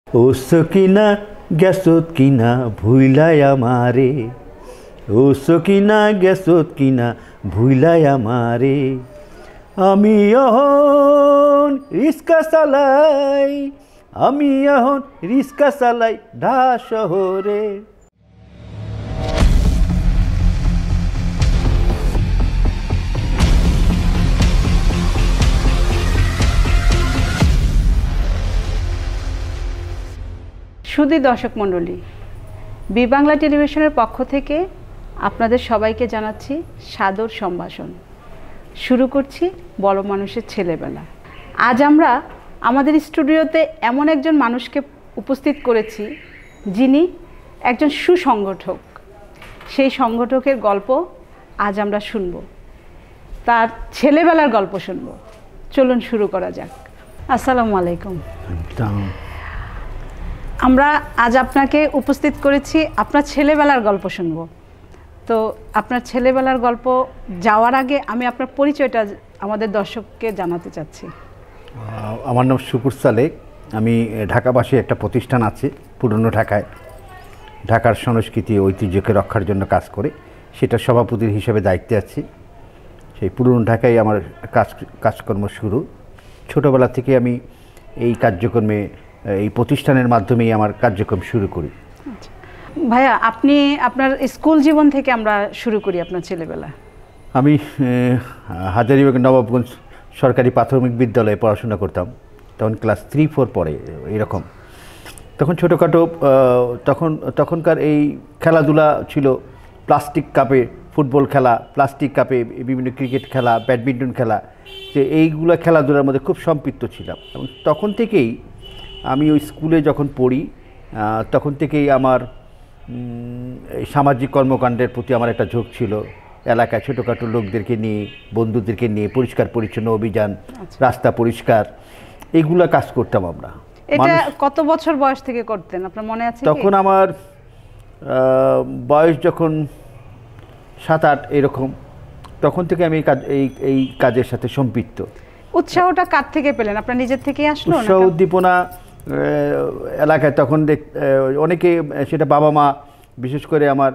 ও সকিনা গেছত কিনা ভুইলাই আমারে, ও সকিনা গেছত কিনা ভুইলাই আমারে। আমি এখন রিস্কা চালাই, আমি এখন রিস্কা চালাই ঢাকা শহরে। সুধী দর্শক মণ্ডলী, বি বাংলা টেলিভিশনের পক্ষ থেকে আপনাদের সবাইকে জানাচ্ছি সাদর সম্ভাষণ। শুরু করছি বড় মানুষের ছেলেবেলা। আজ আমরা আমাদের স্টুডিওতে এমন একজন মানুষকে উপস্থিত করেছি যিনি একজন সুসংগঠক। সেই সংগঠকের গল্প আজ আমরা শুনব, তার ছেলেবেলার গল্প শুনব। চলুন শুরু করা যাক। আসসালামু আলাইকুম। আমরা আজ আপনাকে উপস্থিত করেছি আপনার ছেলেবেলার গল্প শুনব। তো আপনার ছেলেবেলার গল্প যাওয়ার আগে আমি আপনার পরিচয়টা আমাদের দর্শককে জানাতে চাচ্ছি। আমার নাম শুকুর সালেক। আমি ঢাকাবাসী একটা প্রতিষ্ঠান আছে পুরনো ঢাকায়, ঢাকার সংস্কৃতি ঐতিহ্যকে রক্ষার জন্য কাজ করে, সেটা সভাপতির হিসেবে দায়িত্বে আছি। সেই পুরনো ঢাকায় আমার কাজকর্ম শুরু। ছোটোবেলা থেকে আমি এই কার্যক্রমে, এই প্রতিষ্ঠানের মাধ্যমেই আমার কার্যক্রম শুরু করি। ভাইয়া, আপনি আপনার স্কুল জীবন থেকে আমরা শুরু করি। আপনার ছেলেবেলা? আমি হাজারীবাগ নবাবগঞ্জ সরকারি প্রাথমিক বিদ্যালয়ে পড়াশোনা করতাম। তখন ক্লাস 3-4 পড়ে এরকম। তখন ছোটোখাটো তখনকার এই খেলাধুলা ছিল প্লাস্টিক কাপে ফুটবল খেলা, প্লাস্টিক কাপে বিভিন্ন ক্রিকেট খেলা, ব্যাডমিন্টন খেলা, যে এইগুলো খেলাধুলার মধ্যে খুব সম্পৃক্ত ছিলাম। এবং তখন থেকেই আমি ওই স্কুলে যখন পড়ি তখন থেকেই আমার সামাজিক কর্মকাণ্ডের প্রতি আমার একটা ঝোঁক ছিল। এলাকায় ছোটোখাটো লোকদেরকে নিয়ে, বন্ধুদেরকে নিয়ে পরিষ্কার পরিচ্ছন্ন অভিযান, রাস্তা পরিষ্কার, এগুলা কাজ করতাম আমরা। এটা কত বছর বয়স থেকে করতেন আপনার মনে আছে? তখন আমার বয়স যখন 7-8 এরকম, তখন থেকে আমি এই কাজের সাথে সম্পৃক্ত। উৎসাহটা কার থেকে পেলেন? আপনার নিজের থেকেই আসলো? উৎসাহ উদ্দীপনা এলাকায় তখন অনেকে, সেটা বাবা মা, বিশেষ করে আমার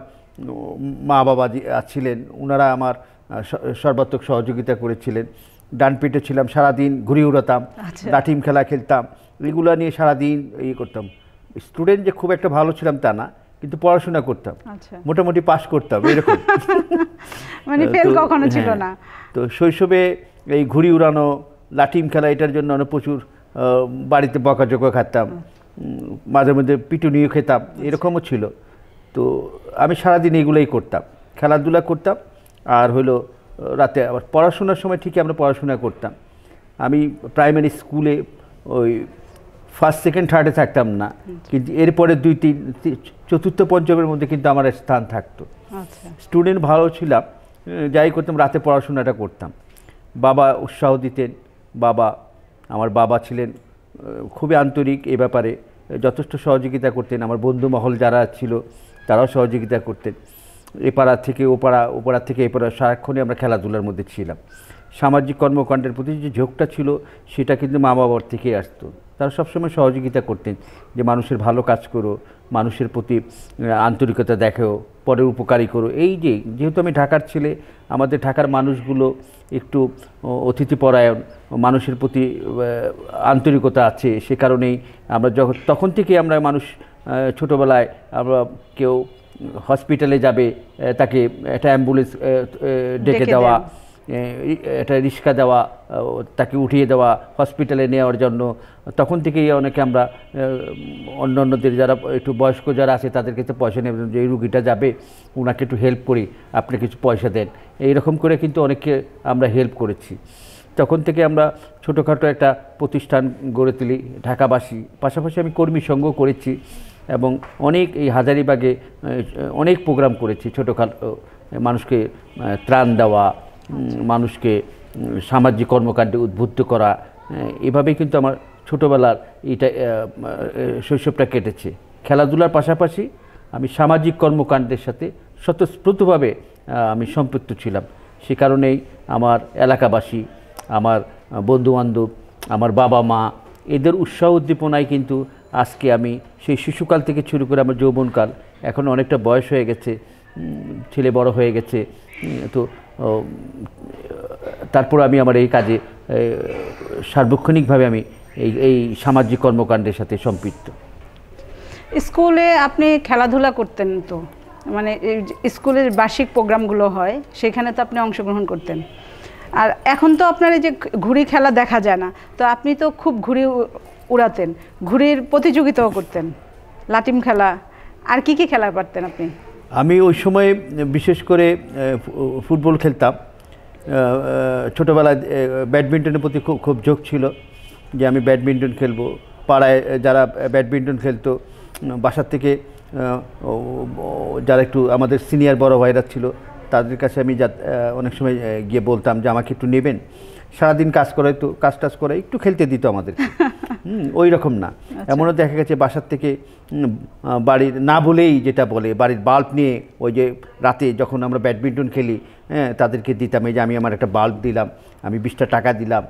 মা বাবা ছিলেন, ওনারা আমার সর্বাত্মক সহযোগিতা করেছিলেন। ডান পিঠে ছিলাম, সারাদিন ঘুরে উড়াতাম, লাঠিম খেলা খেলতাম, এগুলো নিয়ে সারাদিন করতাম। স্টুডেন্ট যে খুব একটা ভালো ছিলাম তা না, কিন্তু পড়াশোনা করতাম, মোটামুটি পাস করতাম এরকম। মানে ফেল কখনো ছিল না। তো শৈশবে এই ঘুড়ি উড়ানো, লাঠিম খেলা, এটার জন্য প্রচুর বাড়িতে বকাঝকা খাতাম, মাঝে মধ্যে পিটুনিও খেতাম, এরকমও ছিল। তো আমি সারাদিন এগুলোই করতাম, খেলাধুলা করতাম। আর হলো রাতে আবার পড়াশোনার সময় ঠিকই আমরা পড়াশোনা করতাম। আমি প্রাইমারি স্কুলে ওই 1st, 2nd, 3rd-এ থাকতাম না, কিন্তু এরপরে 2, 3, 4th, 5th-এর মধ্যে কিন্তু আমার স্থান থাকতো। স্টুডেন্ট ভালো ছিলাম, যাই করতাম, রাতে পড়াশোনাটা করতাম। বাবা উৎসাহ দিতেন। আমার বাবা ছিলেন খুবই আন্তরিক এ ব্যাপারে, যথেষ্ট সহযোগিতা করতেন। আমার বন্ধু মহল যারা ছিল তারাও সহযোগিতা করতেন। এ পাড়া থেকে ও পাড়া, ও পাড়া থেকে এ পাড়া, সারাক্ষণই আমরা খেলাধুলার মধ্যে ছিলাম। সামাজিক কর্মকাণ্ডের প্রতি যে ঝোঁকটা ছিল সেটা কিন্তু মা বাবার থেকেই আসতো। তারা সবসময় সহযোগিতা করতেন যে মানুষের ভালো কাজ করো, মানুষের প্রতি আন্তরিকতা দেখাও, পরের উপকারী করো। এই যেহেতু আমি ঢাকার ছেলে, আমাদের ঢাকার মানুষগুলো একটু অতিথিপরায়ণ, মানুষের প্রতি আন্তরিকতা আছে, সে কারণেই আমরা তখন থেকে আমরা মানুষ, ছোটোবেলায় আমরা কেউ হসপিটালে যাবে, তাকে একটা অ্যাম্বুলেন্স ডেকে দেওয়া, একটা রিক্সা দেওয়া, তাকে উঠিয়ে দেওয়া হসপিটালে নেওয়ার জন্য। তখন থেকেই অনেকে আমরা অন্যদের যারা একটু বয়স্ক যারা আছে তাদের কাছে পয়সা নেব, যে এই রুগীটা যাবে, ওনাকে একটু হেল্প করি, আপনি কিছু পয়সা দেন, এইরকম করে কিন্তু অনেককে আমরা হেল্প করেছি। তখন থেকে আমরা ছোটোখাটো একটা প্রতিষ্ঠান গড়ে তুলি ঢাকাবাসী। পাশাপাশি আমি কর্মী সংঘ করেছি এবং অনেক এই হাজারীবাগে অনেক প্রোগ্রাম করেছি। ছোটোখাটো মানুষকে ত্রাণ দেওয়া, মানুষকে সামাজিক কর্মকাণ্ডে উদ্বুদ্ধ করা, এভাবেই কিন্তু আমার ছোটোবেলার এইটা শৈশবটা কেটেছে। খেলাধুলার পাশাপাশি আমি সামাজিক কর্মকাণ্ডের সাথে স্বতঃস্ফূর্তভাবে আমি সম্পৃক্ত ছিলাম। সে কারণেই আমার এলাকাবাসী, আমার বন্ধুবান্ধব, আমার বাবা মা, এদের উৎসাহ উদ্দীপনায় কিন্তু আজকে আমি সেই শিশুকাল থেকে শুরু করে আমার যৌবনকাল, এখন অনেকটা বয়স হয়ে গেছে, ছেলে বড় হয়ে গেছে, তো তারপর আমি আমার এই কাজে সার্বক্ষণিকভাবে আমি এই সামাজিক কর্মকাণ্ডের সাথে সম্পৃক্ত। স্কুলে আপনি খেলাধুলা করতেন তো, মানে স্কুলের বার্ষিক প্রোগ্রামগুলো হয় সেখানে তো আপনি অংশগ্রহণ করতেন, আর এখন তো আপনার এই যে ঘুড়ি খেলা দেখা যায় না, তো আপনি তো খুব ঘুড়ি উড়াতেন, ঘুড়ির প্রতিযোগিতাও করতেন, লাটিম খেলা, আর কি কি খেলা পারতেন আপনি? আমি ওই সময় বিশেষ করে ফুটবল খেলতাম, ছোটোবেলায় ব্যাডমিন্টনের প্রতি খুব ঝোঁক ছিল যে আমি ব্যাডমিন্টন খেলবো। পাড়ায় যারা ব্যাডমিন্টন খেলতো, বাসার থেকে যারা একটু আমাদের সিনিয়র বড় ভাইরা ছিল তাদের কাছে আমি অনেক সময় গিয়ে বলতাম যে আমাকে একটু নেবেন। সারাদিন কাজ করাইতো, কাজ টাজ করে একটু খেলতে দিত আমাদের। ওই রকম না, এমনও দেখা গেছে বাসার থেকে বাড়ির না বলেই, যেটা বলে বাড়ির বাল্ব নিয়ে ওই যে রাতে যখন আমরা ব্যাডমিন্টন খেলি, হ্যাঁ তাদেরকে দিতাম, এই যে আমি আমার একটা বাল্ব দিলাম, আমি 20টা টাকা দিলাম,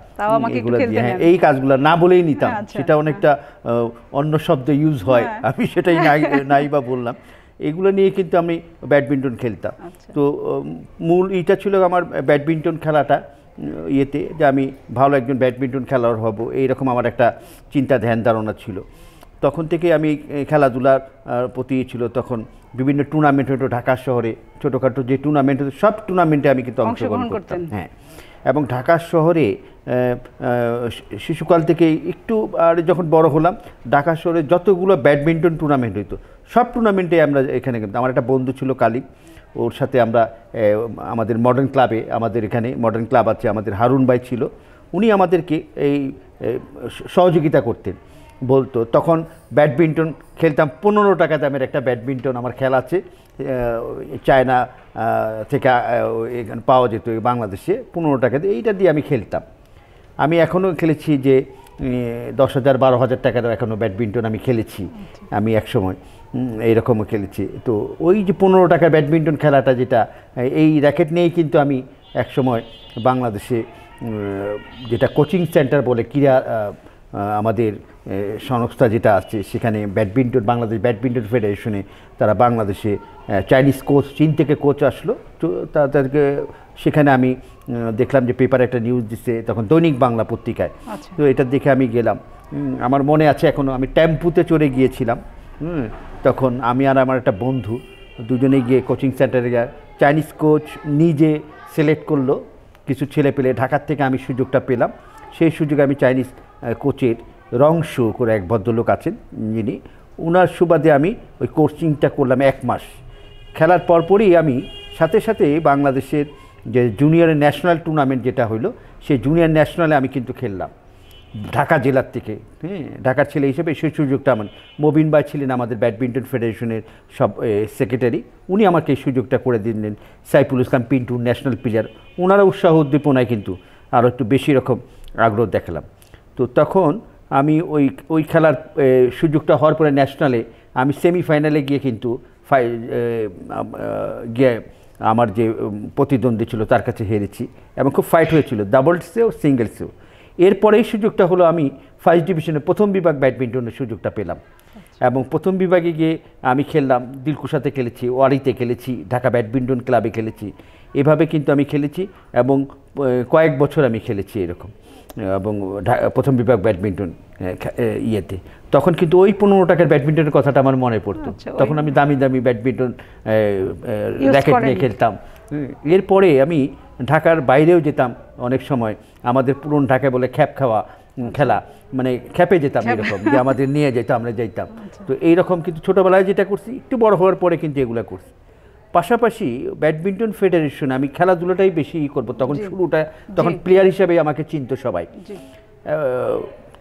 এগুলো দিয়ে, হ্যাঁ এই কাজগুলো না বলেই নিতাম। সেটা অনেকটা অন্য শব্দ ইউজ হয়, আমি সেটাই নাই বা বললাম। এগুলো নিয়ে কিন্তু আমি ব্যাডমিন্টন খেলতাম। তো মূল এটা ছিল আমার ব্যাডমিন্টন খেলাটা, ইয়েতে যে আমি ভালো একজন ব্যাডমিন্টন খেলোয়াড় হব, এইরকম আমার একটা চিন্তা ধ্যান ধারণা ছিল। তখন থেকে আমি খেলাধুলার প্রতি ছিল। তখন বিভিন্ন টুর্নামেন্ট হতো ঢাকা শহরে, ছোটোখাটো যে টুর্নামেন্ট হতো সব টুর্নামেন্টে আমি কিন্তু অংশগ্রহণ করতাম। হ্যাঁ, এবং ঢাকা শহরে শিশুকাল থেকে একটু, আর যখন বড় হলাম, ঢাকা শহরে যতগুলো ব্যাডমিন্টন টুর্নামেন্ট হতো সব টুর্নামেন্টে আমরা এখানে কিন্তু, আমার একটা বন্ধু ছিল কালিক, ওর সাথে আমরা আমাদের মডার্ন ক্লাবে, আমাদের এখানে মডার্ন ক্লাব আছে, আমাদের হারুন ভাই ছিল, উনি আমাদেরকে এই সহযোগিতা করতেন। বলতো তখন ব্যাডমিন্টন খেলতাম, 15 টাকা দামের একটা ব্যাডমিন্টন আমার খেলা আছে, চায়না থেকে এখানে পাওয়া যেত বাংলাদেশে, 15 টাকা দিয়ে, এইটা দিয়ে আমি খেলতাম। আমি এখনও খেলেছি যে 10,000 12,000 টাকারও এখনও ব্যাডমিন্টন আমি খেলেছি আমি একসময়, এইরকমও খেলেছি। তো ওই যে 15 টাকার ব্যাডমিন্টন খেলাটা, যেটা এই র্যাকেট নিয়েই কিন্তু আমি একসময় বাংলাদেশে যেটা কোচিং সেন্টার বলে ক্রীড়া আমাদের সংস্থা যেটা আছে, সেখানে ব্যাডমিন্টন, বাংলাদেশ ব্যাডমিন্টন ফেডারেশনে তারা বাংলাদেশে চাইনিজ কোচ, চীন থেকে কোচ আসলো, তো তাদেরকে সেখানে আমি দেখলাম যে পেপারে একটা নিউজ দিচ্ছে, তখন দৈনিক বাংলা পত্রিকায়। তো এটা দেখে আমি গেলাম, আমার মনে আছে এখনও, আমি টেম্পুতে চড়ে গিয়েছিলাম। তখন আমি আর আমার একটা বন্ধু দুজনে গিয়ে কোচিং সেন্টারে, চাইনিজ কোচ নিজে সিলেক্ট করলো কিছু ছেলে পেলে, ঢাকার থেকে আমি সুযোগটা পেলাম। সেই সুযোগে আমি চাইনিজ কোচের রংশু করে এক ভদ্রলোক আছেন যিনি, ওনার সুবাদে আমি ওই কোচিংটা করলাম 1 মাস। খেলার পরপরই আমি সাথে সাথে বাংলাদেশের যে জুনিয়র ন্যাশনাল টুর্নামেন্ট যেটা হইলো, সেই জুনিয়র ন্যাশনালে আমি কিন্তু খেললাম ঢাকা জেলার থেকে। হ্যাঁ, ঢাকার ছেলে হিসেবে সেই সুযোগটা আমার, মবিন ভাই ছিলেন আমাদের ব্যাডমিন্টন ফেডারেশনের সব সেক্রেটারি, উনি আমাকে এই সুযোগটা করে দিলেন। সাইফুল ইসলাম পিন্টু ন্যাশনাল প্লেয়ার, ওনারা উৎসাহ উদ্দীপনায় কিন্তু আরও একটু বেশি রকম আগ্রহ দেখালাম। তো তখন আমি ওই খেলার সুযোগটা হওয়ার পরে ন্যাশনালে আমি সেমিফাইনালে গিয়ে কিন্তু গিয়ে আমার যে প্রতিদ্বন্দ্বী ছিল তার কাছে হেরেছি, এবং খুব ফাইট হয়েছিল ডাবলসেও সিঙ্গেলসেও। এরপরেই সুযোগটা হলো আমি ফার্স্ট ডিভিশনে প্রথম বিভাগ ব্যাডমিন্টনের সুযোগটা পেলাম, এবং প্রথম বিভাগে গিয়ে আমি খেললাম, দিলকুশাতে খেলেছি, ওয়ারিতে খেলেছি, ঢাকা ব্যাডমিন্টন ক্লাবে খেলেছি, এভাবে কিন্তু আমি খেলেছি, এবং কয়েক বছর আমি খেলেছি এরকম, এবং প্রথম বিভাগ ব্যাডমিন্টন ইয়েতে। তখন কিন্তু ওই 15 টাকার ব্যাডমিন্টনের কথাটা আমার মনে পড়তো। তখন আমি দামি দামি ব্যাডমিন্টন র্যাকেট নিয়ে খেলতাম। এরপরে আমি ঢাকার বাইরেও যেতাম অনেক সময়, আমাদের পুরনো ঢাকায় বলে খ্যাপ খাওয়া খেলা, মানে খ্যাপে যেতাম এরকম, যে আমাদের নিয়ে যেত, আমরা যাইতাম। তো এইরকম কিন্তু ছোটোবেলায় যেটা করছি, একটু বড় হওয়ার পরে কিন্তু এগুলো করছি। পাশাপাশি ব্যাডমিন্টন ফেডারেশন আমি খেলাধুলাটাই বেশি করবো, তখন শুরুটা, তখন প্লেয়ার হিসাবে আমাকে চিনতো সবাই।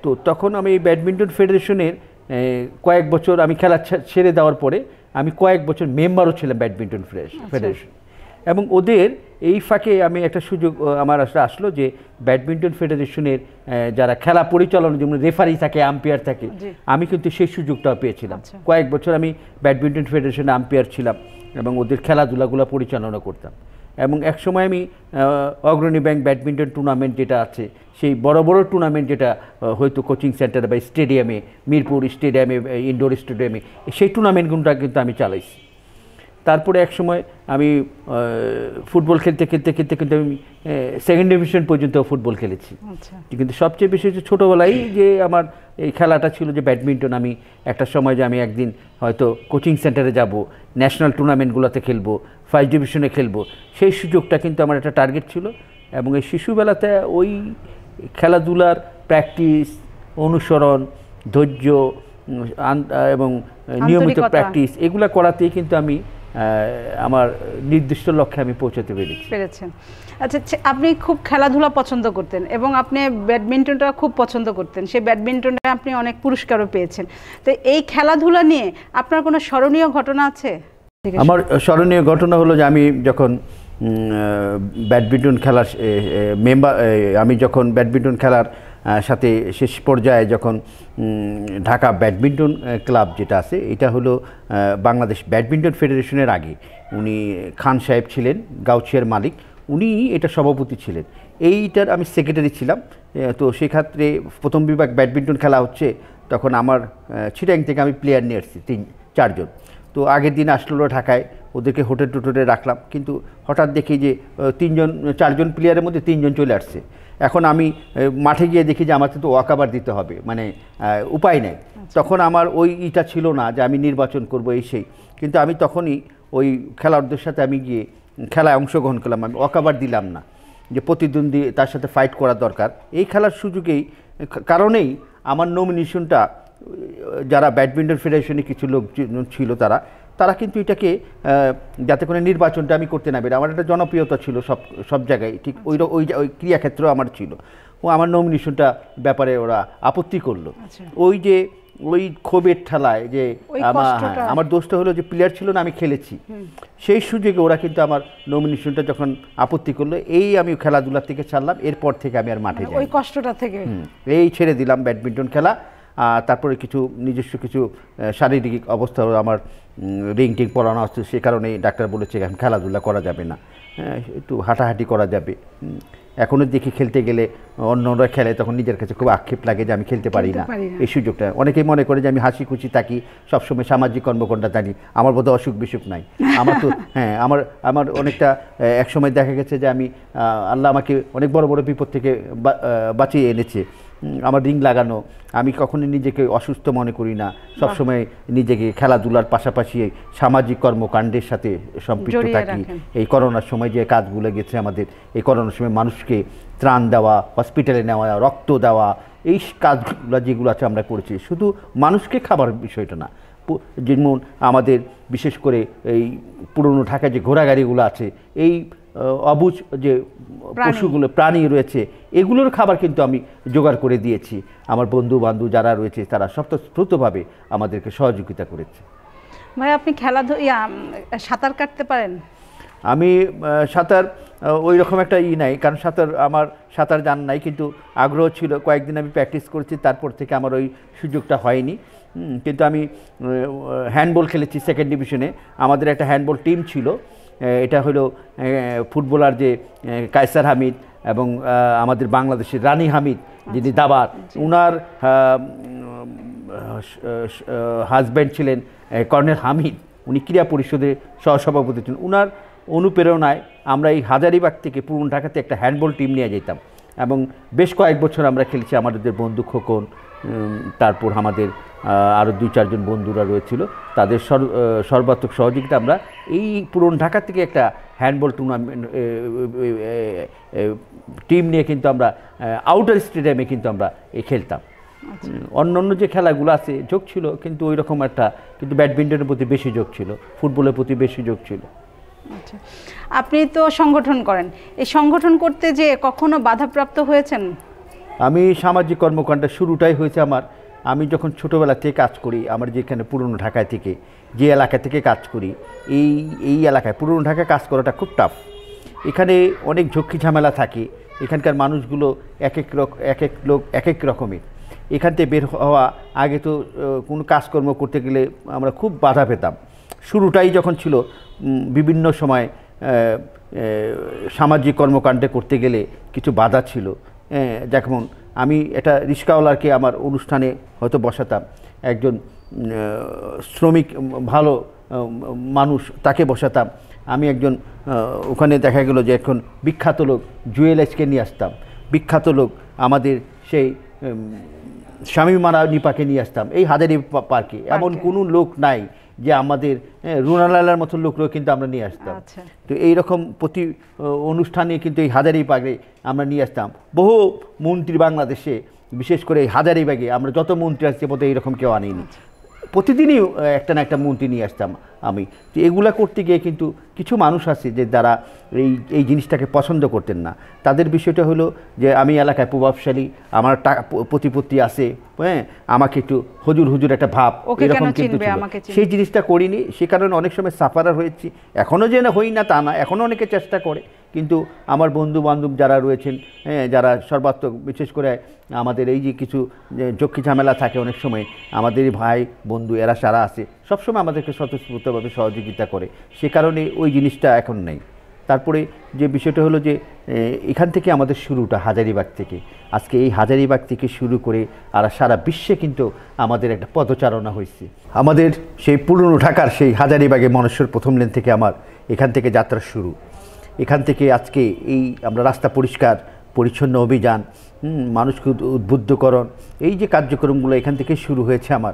তো তখন আমি ব্যাডমিন্টন ফেডারেশনের কয়েক বছর আমি খেলা ছেড়ে দেওয়ার পরে আমি কয়েক বছর মেম্বারও ছিলাম ব্যাডমিন্টন ফেডারেশন, এবং ওদের এই ফাঁকে আমি একটা সুযোগ আমার আসলো যে ব্যাডমিন্টন ফেডারেশনের যারা খেলা পরিচালনা, যেমন রেফারি থাকে, আম্পায়ার থাকে, আমি কিন্তু সেই সুযোগটাও পেয়েছিলাম। কয়েক বছর আমি ব্যাডমিন্টন ফেডারেশনে আম্পায়ার ছিলাম এবং ওদের খেলাধুলাগুলো পরিচালনা করতাম। এবং একসময় আমি অগ্রণী ব্যাংক ব্যাডমিন্টন টুর্নামেন্ট যেটা আছে সেই বড় বড় টুর্নামেন্ট যেটা হয়তো কোচিং সেন্টার বা স্টেডিয়ামে, মিরপুর স্টেডিয়ামে, ইনডোর স্টেডিয়ামে, সেই টুর্নামেন্টগুলো কিন্তু আমি চালাইছি। তারপরে এক সময় আমি ফুটবল খেলতে খেলতে খেলতে কিন্তু আমি সেকেন্ড ডিভিশন পর্যন্ত ফুটবল খেলেছি। কিন্তু সবচেয়ে বেশি হচ্ছে ছোটোবেলায় যে আমার এই খেলাটা ছিল যে ব্যাডমিন্টন। আমি একটা সময় যে আমি একদিন হয়তো কোচিং সেন্টারে যাব, ন্যাশনাল টুর্নামেন্টগুলোতে খেলবো, ফার্স্ট ডিভিশনে খেলবো, সেই সুযোগটা কিন্তু আমার একটা টার্গেট ছিল। এবং এই শিশুবেলাতে ওই খেলাধুলার প্র্যাকটিস, অনুসরণ, ধৈর্য এবং নিয়মিত প্র্যাকটিস এগুলো করাতেই কিন্তু আমি আমার নির্দিষ্ট লক্ষ্যে আমি পৌঁছাতে পেরেছেন। আচ্ছা, আপনি খুব খেলাধুলা পছন্দ করতেন এবং আপনি ব্যাডমিন্টনটা খুব পছন্দ করতেন, সেই ব্যাডমিন্টনে আপনি অনেক পুরস্কারও পেয়েছেন। তো এই খেলাধুলা নিয়ে আপনার কোনো স্মরণীয় ঘটনা আছে? আমার স্মরণীয় ঘটনা হলো যে আমি যখন ব্যাডমিন্টন খেলার আমি যখন ব্যাডমিন্টন খেলার সাথে শেষ পর্যায়ে যখন ঢাকা ব্যাডমিন্টন ক্লাব যেটা আছে, এটা হলো বাংলাদেশ ব্যাডমিন্টন ফেডারেশনের আগে উনি খান সাহেব ছিলেন, গাউছিয়ার মালিক, উনি এটা সভাপতি ছিলেন। এইটার আমি সেক্রেটারি ছিলাম। তো সেক্ষেত্রে প্রথম বিভাগ ব্যাডমিন্টন খেলা হচ্ছে, তখন আমার চিটাং থেকে আমি প্লেয়ার নিয়ে এসেছি 3-4 জন। তো আগের দিন আসলো ঢাকায়, ওদেরকে হোটেল টোটেলে রাখলাম, কিন্তু হঠাৎ দেখি যে 4 জন প্লেয়ারের মধ্যে 3 জন চলে আসছে। এখন আমি মাঠে গিয়ে দেখি যে আমাকে তো ওয়াকাবার দিতে হবে, মানে উপায় নেই। তখন আমার ওইটা ছিল না যে আমি নির্বাচন করব এই সেই, কিন্তু আমি তখনই ওই খেলোয়াড়দের সাথে আমি গিয়ে খেলায় অংশগ্রহণ করলাম। আমি ওয়াকাবার দিলাম না, যে প্রতিদ্বন্দ্বী তার সাথে ফাইট করা দরকার। এই খেলার সুযোগেই কারণেই আমার নমিনেশনটা যারা ব্যাডমিন্টন ফেডারেশনে কিছু লোক ছিল তারা কিন্তু এটাকে যাতে করে নির্বাচনটা আমি করতে না পারি, আমার একটা জনপ্রিয়তা ছিল সব জায়গায়, ঠিক ওই ক্রিয়াক্ষেত্র আমার ছিল। ও আমার নমিনেশনটা ব্যাপারে ওরা আপত্তি করলো। ওই যে ওই ক্ষোভের ঠেলায় যে আমার দোষটা হলো যে প্লেয়ার ছিল না, আমি খেলেছি, সেই সুযোগে ওরা কিন্তু আমার নমিনেশনটা যখন আপত্তি করলো, এই আমি খেলাধুলা থেকে ছাড়লাম। এরপর থেকে আমি আর মাঠে যাই, ওই কষ্টটা থেকে এই ছেড়ে দিলাম ব্যাডমিন্টন খেলা। তারপরে কিছু নিজস্ব কিছু শারীরিক অবস্থা, আমার রিং টিং পড়ানো হচ্ছে, সে কারণেই ডাক্তার বলেছে এখন খেলাধুলা করা যাবে না, একটু হাঁটাহাঁটি করা যাবে। এখনও দেখি খেলতে গেলে অন্যরা খেলে, তখন নিজের কাছে খুব আক্ষেপ লাগে যে আমি খেলতে পারি না। এই সুযোগটা অনেকেই মনে করে যে আমি হাসি খুশি থাকি, সবসময় সামাজিক কর্মকাণ্ড থাকি, আমার বোধহয় অসুখ বিসুখ নাই। আমার তো হ্যাঁ, আমার অনেকটা একসময় দেখা গেছে যে আমি আল্লাহ আমাকে অনেক বড় বড় বিপদ থেকে বাঁচিয়ে এনেছে। আমার রিং লাগানো, আমি কখনোই নিজেকে অসুস্থ মনে করি না, সবসময় নিজেকে খেলাধুলার পাশাপাশি সামাজিক কর্মকাণ্ডের সাথে সম্পৃক্ত থাকি। এই করোনার সময় যে কাজগুলো গেছে আমাদের, এই করোনার সময় মানুষকে ত্রাণ দেওয়া, হসপিটালে নেওয়া, রক্ত দেওয়া, এই কাজগুলো যেগুলো আছে আমরা করেছি। শুধু মানুষকে খাবার বিষয়টা না, যেমন আমাদের বিশেষ করে এই পুরনো ঢাকায় যে ঘোড়াগাড়িগুলো আছে, এই অবুঝ যে পশুগুলো প্রাণী রয়েছে, এগুলোর খাবার কিন্তু আমি জোগাড় করে দিয়েছি। আমার বন্ধু বান্ধব যারা রয়েছে তারা স্বতঃস্ফূর্তভাবে আমাদেরকে সহযোগিতা করেছে। ভাই, আপনি সাঁতার কাটতে পারেন? আমি সাঁতার ওই রকম একটা নাই, কারণ আমার সাঁতার জানা নাই, কিন্তু আগ্রহ ছিল। কয়েকদিন আমি প্র্যাকটিস করেছি, তারপর থেকে আমার ওই সুযোগটা হয়নি। কিন্তু আমি হ্যান্ডবল খেলেছি সেকেন্ড ডিভিশনে। আমাদের একটা হ্যান্ডবল টিম ছিল, এটা হলো ফুটবলার যে কায়সার হামিদ এবং আমাদের বাংলাদেশের রানী হামিদ যিনি দাবার, উনার হাজব্যান্ড ছিলেন কর্নেল হামিদ, উনি ক্রীড়া পরিষদের সহসভাপতি ছিলেন। উনার অনুপ্রেরণায় আমরা এই হাজারীবাগ থেকে পুরনো ঢাকাতে একটা হ্যান্ডবল টিম নিয়ে যেতাম এবং বেশ কয়েক বছর আমরা খেলেছি। আমাদের বন্ধু খোকন, তারপর আমাদের আরও 2-4 জন বন্ধুরা রয়েছিল, তাদের সর্বাত্মক সহযোগিতা আমরা এই পুরনো ঢাকা থেকে একটা হ্যান্ডবল টুর্নামেন্ট টিম নিয়ে কিন্তু আমরা আউটার স্টেডিয়ামে কিন্তু আমরা খেলতাম। অন্য যে খেলাগুলো আছে যোগ ছিল, কিন্তু ওই রকম একটা, কিন্তু ব্যাডমিন্টনের প্রতি বেশি যোগ ছিল, ফুটবলের প্রতি বেশি যোগ ছিল। আচ্ছা, আপনি তো সংগঠন করেন, এই সংগঠন করতে যে কখনো বাধাপ্রাপ্ত হয়েছেন? আমি সামাজিক কর্মকাণ্ড শুরুটাই হয়েছে আমি যখন ছোটোবেলা থেকে কাজ করি, আমার যেখানে পুরনো ঢাকায় থেকে যে এলাকা থেকে কাজ করি, এই এলাকায় পুরনো ঢাকায় কাজ করাটা খুব টাফ। এখানে অনেক ঝক্কি ঝামেলা থাকে, এখানকার মানুষগুলো এক এক রকমের। এখান থেকে বের হওয়া, আগে তো কোনো কাজকর্ম করতে গেলে আমরা খুব বাধা পেতাম। শুরুটাই যখন ছিল বিভিন্ন সময় সামাজিক কর্মকাণ্ডে করতে গেলে কিছু বাধা ছিল। যেমন আমি এটা রিক্সাওয়ালাকে আমার অনুষ্ঠানে হয়তো বসাতাম, একজন শ্রমিক ভালো মানুষ তাকে বসাতাম, আমি একজন ওখানে দেখা গেল যে এখন বিখ্যাত লোক জুয়েলার্সকে নিয়ে আসতাম, বিখ্যাত লোক আমাদের সেই শামীমারা নিপাকে নিয়ে আসতাম এই হাজারী পার্কে। এমন কোনো লোক নাই যে আমাদের রুনালালার মতো লোকরাও কিন্তু আমরা নিয়ে আসতাম। তো এইরকম প্রতি অনুষ্ঠানে কিন্তু এই হাজারীবাগে আমরা নিয়ে আসতাম বহু মন্ত্রী। বাংলাদেশে বিশেষ করে এই হাজারীবাগে আমরা যত মন্ত্রী আসছে বোধহয় এইরকম কেউ আনিনি, প্রতিদিনই একটা না একটা মন্ত্রী নিয়ে আসতাম আমি। তো এগুলা করতে গিয়ে কিন্তু কিছু মানুষ আছে যে যারা এই জিনিসটাকে পছন্দ করতেন না। তাদের বিষয়টা হলো যে আমি এলাকায় প্রভাবশালী, আমার টাকা প্রতিপত্তি আছে, হ্যাঁ, আমাকে একটু হুজুর একটা ভাব এরকম কিন্তু সেই জিনিসটা করিনি। সে কারণে অনেক সময় সাফারার হয়েছি, এখনও যে না হই না তা না, এখনও অনেকে চেষ্টা করে। কিন্তু আমার বন্ধু বান্ধব যারা রয়েছেন, হ্যাঁ, যারা সর্বাত্মক, বিশেষ করে আমাদের এই যে কিছু ঝক্কি ঝামেলা থাকে অনেক সময়, আমাদের ভাই বন্ধু এরা সারা আছে, সবসময় আমাদেরকে স্বতঃস্ফূর্তভাবে সহযোগিতা করে। সে কারণে ওই জিনিসটা এখন নেই। তারপরে যে বিষয়টা হলো যে এখান থেকে আমাদের শুরুটা হাজারীবাগ থেকে। আজকে এই হাজারীবাগ থেকে শুরু করে আর সারা বিশ্বে কিন্তু আমাদের একটা পদচারণা হয়েছে। আমাদের সেই পুরনো ঢাকার সেই হাজারীবাগে মনেশ্বর প্রথম লেন থেকে আমার এখান থেকে যাত্রা শুরু। এখান থেকে আজকে এই আমরা রাস্তা পরিষ্কার পরিচ্ছন্ন অভিযান, মানুষকে উদ্বুদ্ধকরণ, এই যে কার্যক্রমগুলো এখান থেকে শুরু হয়েছে আমার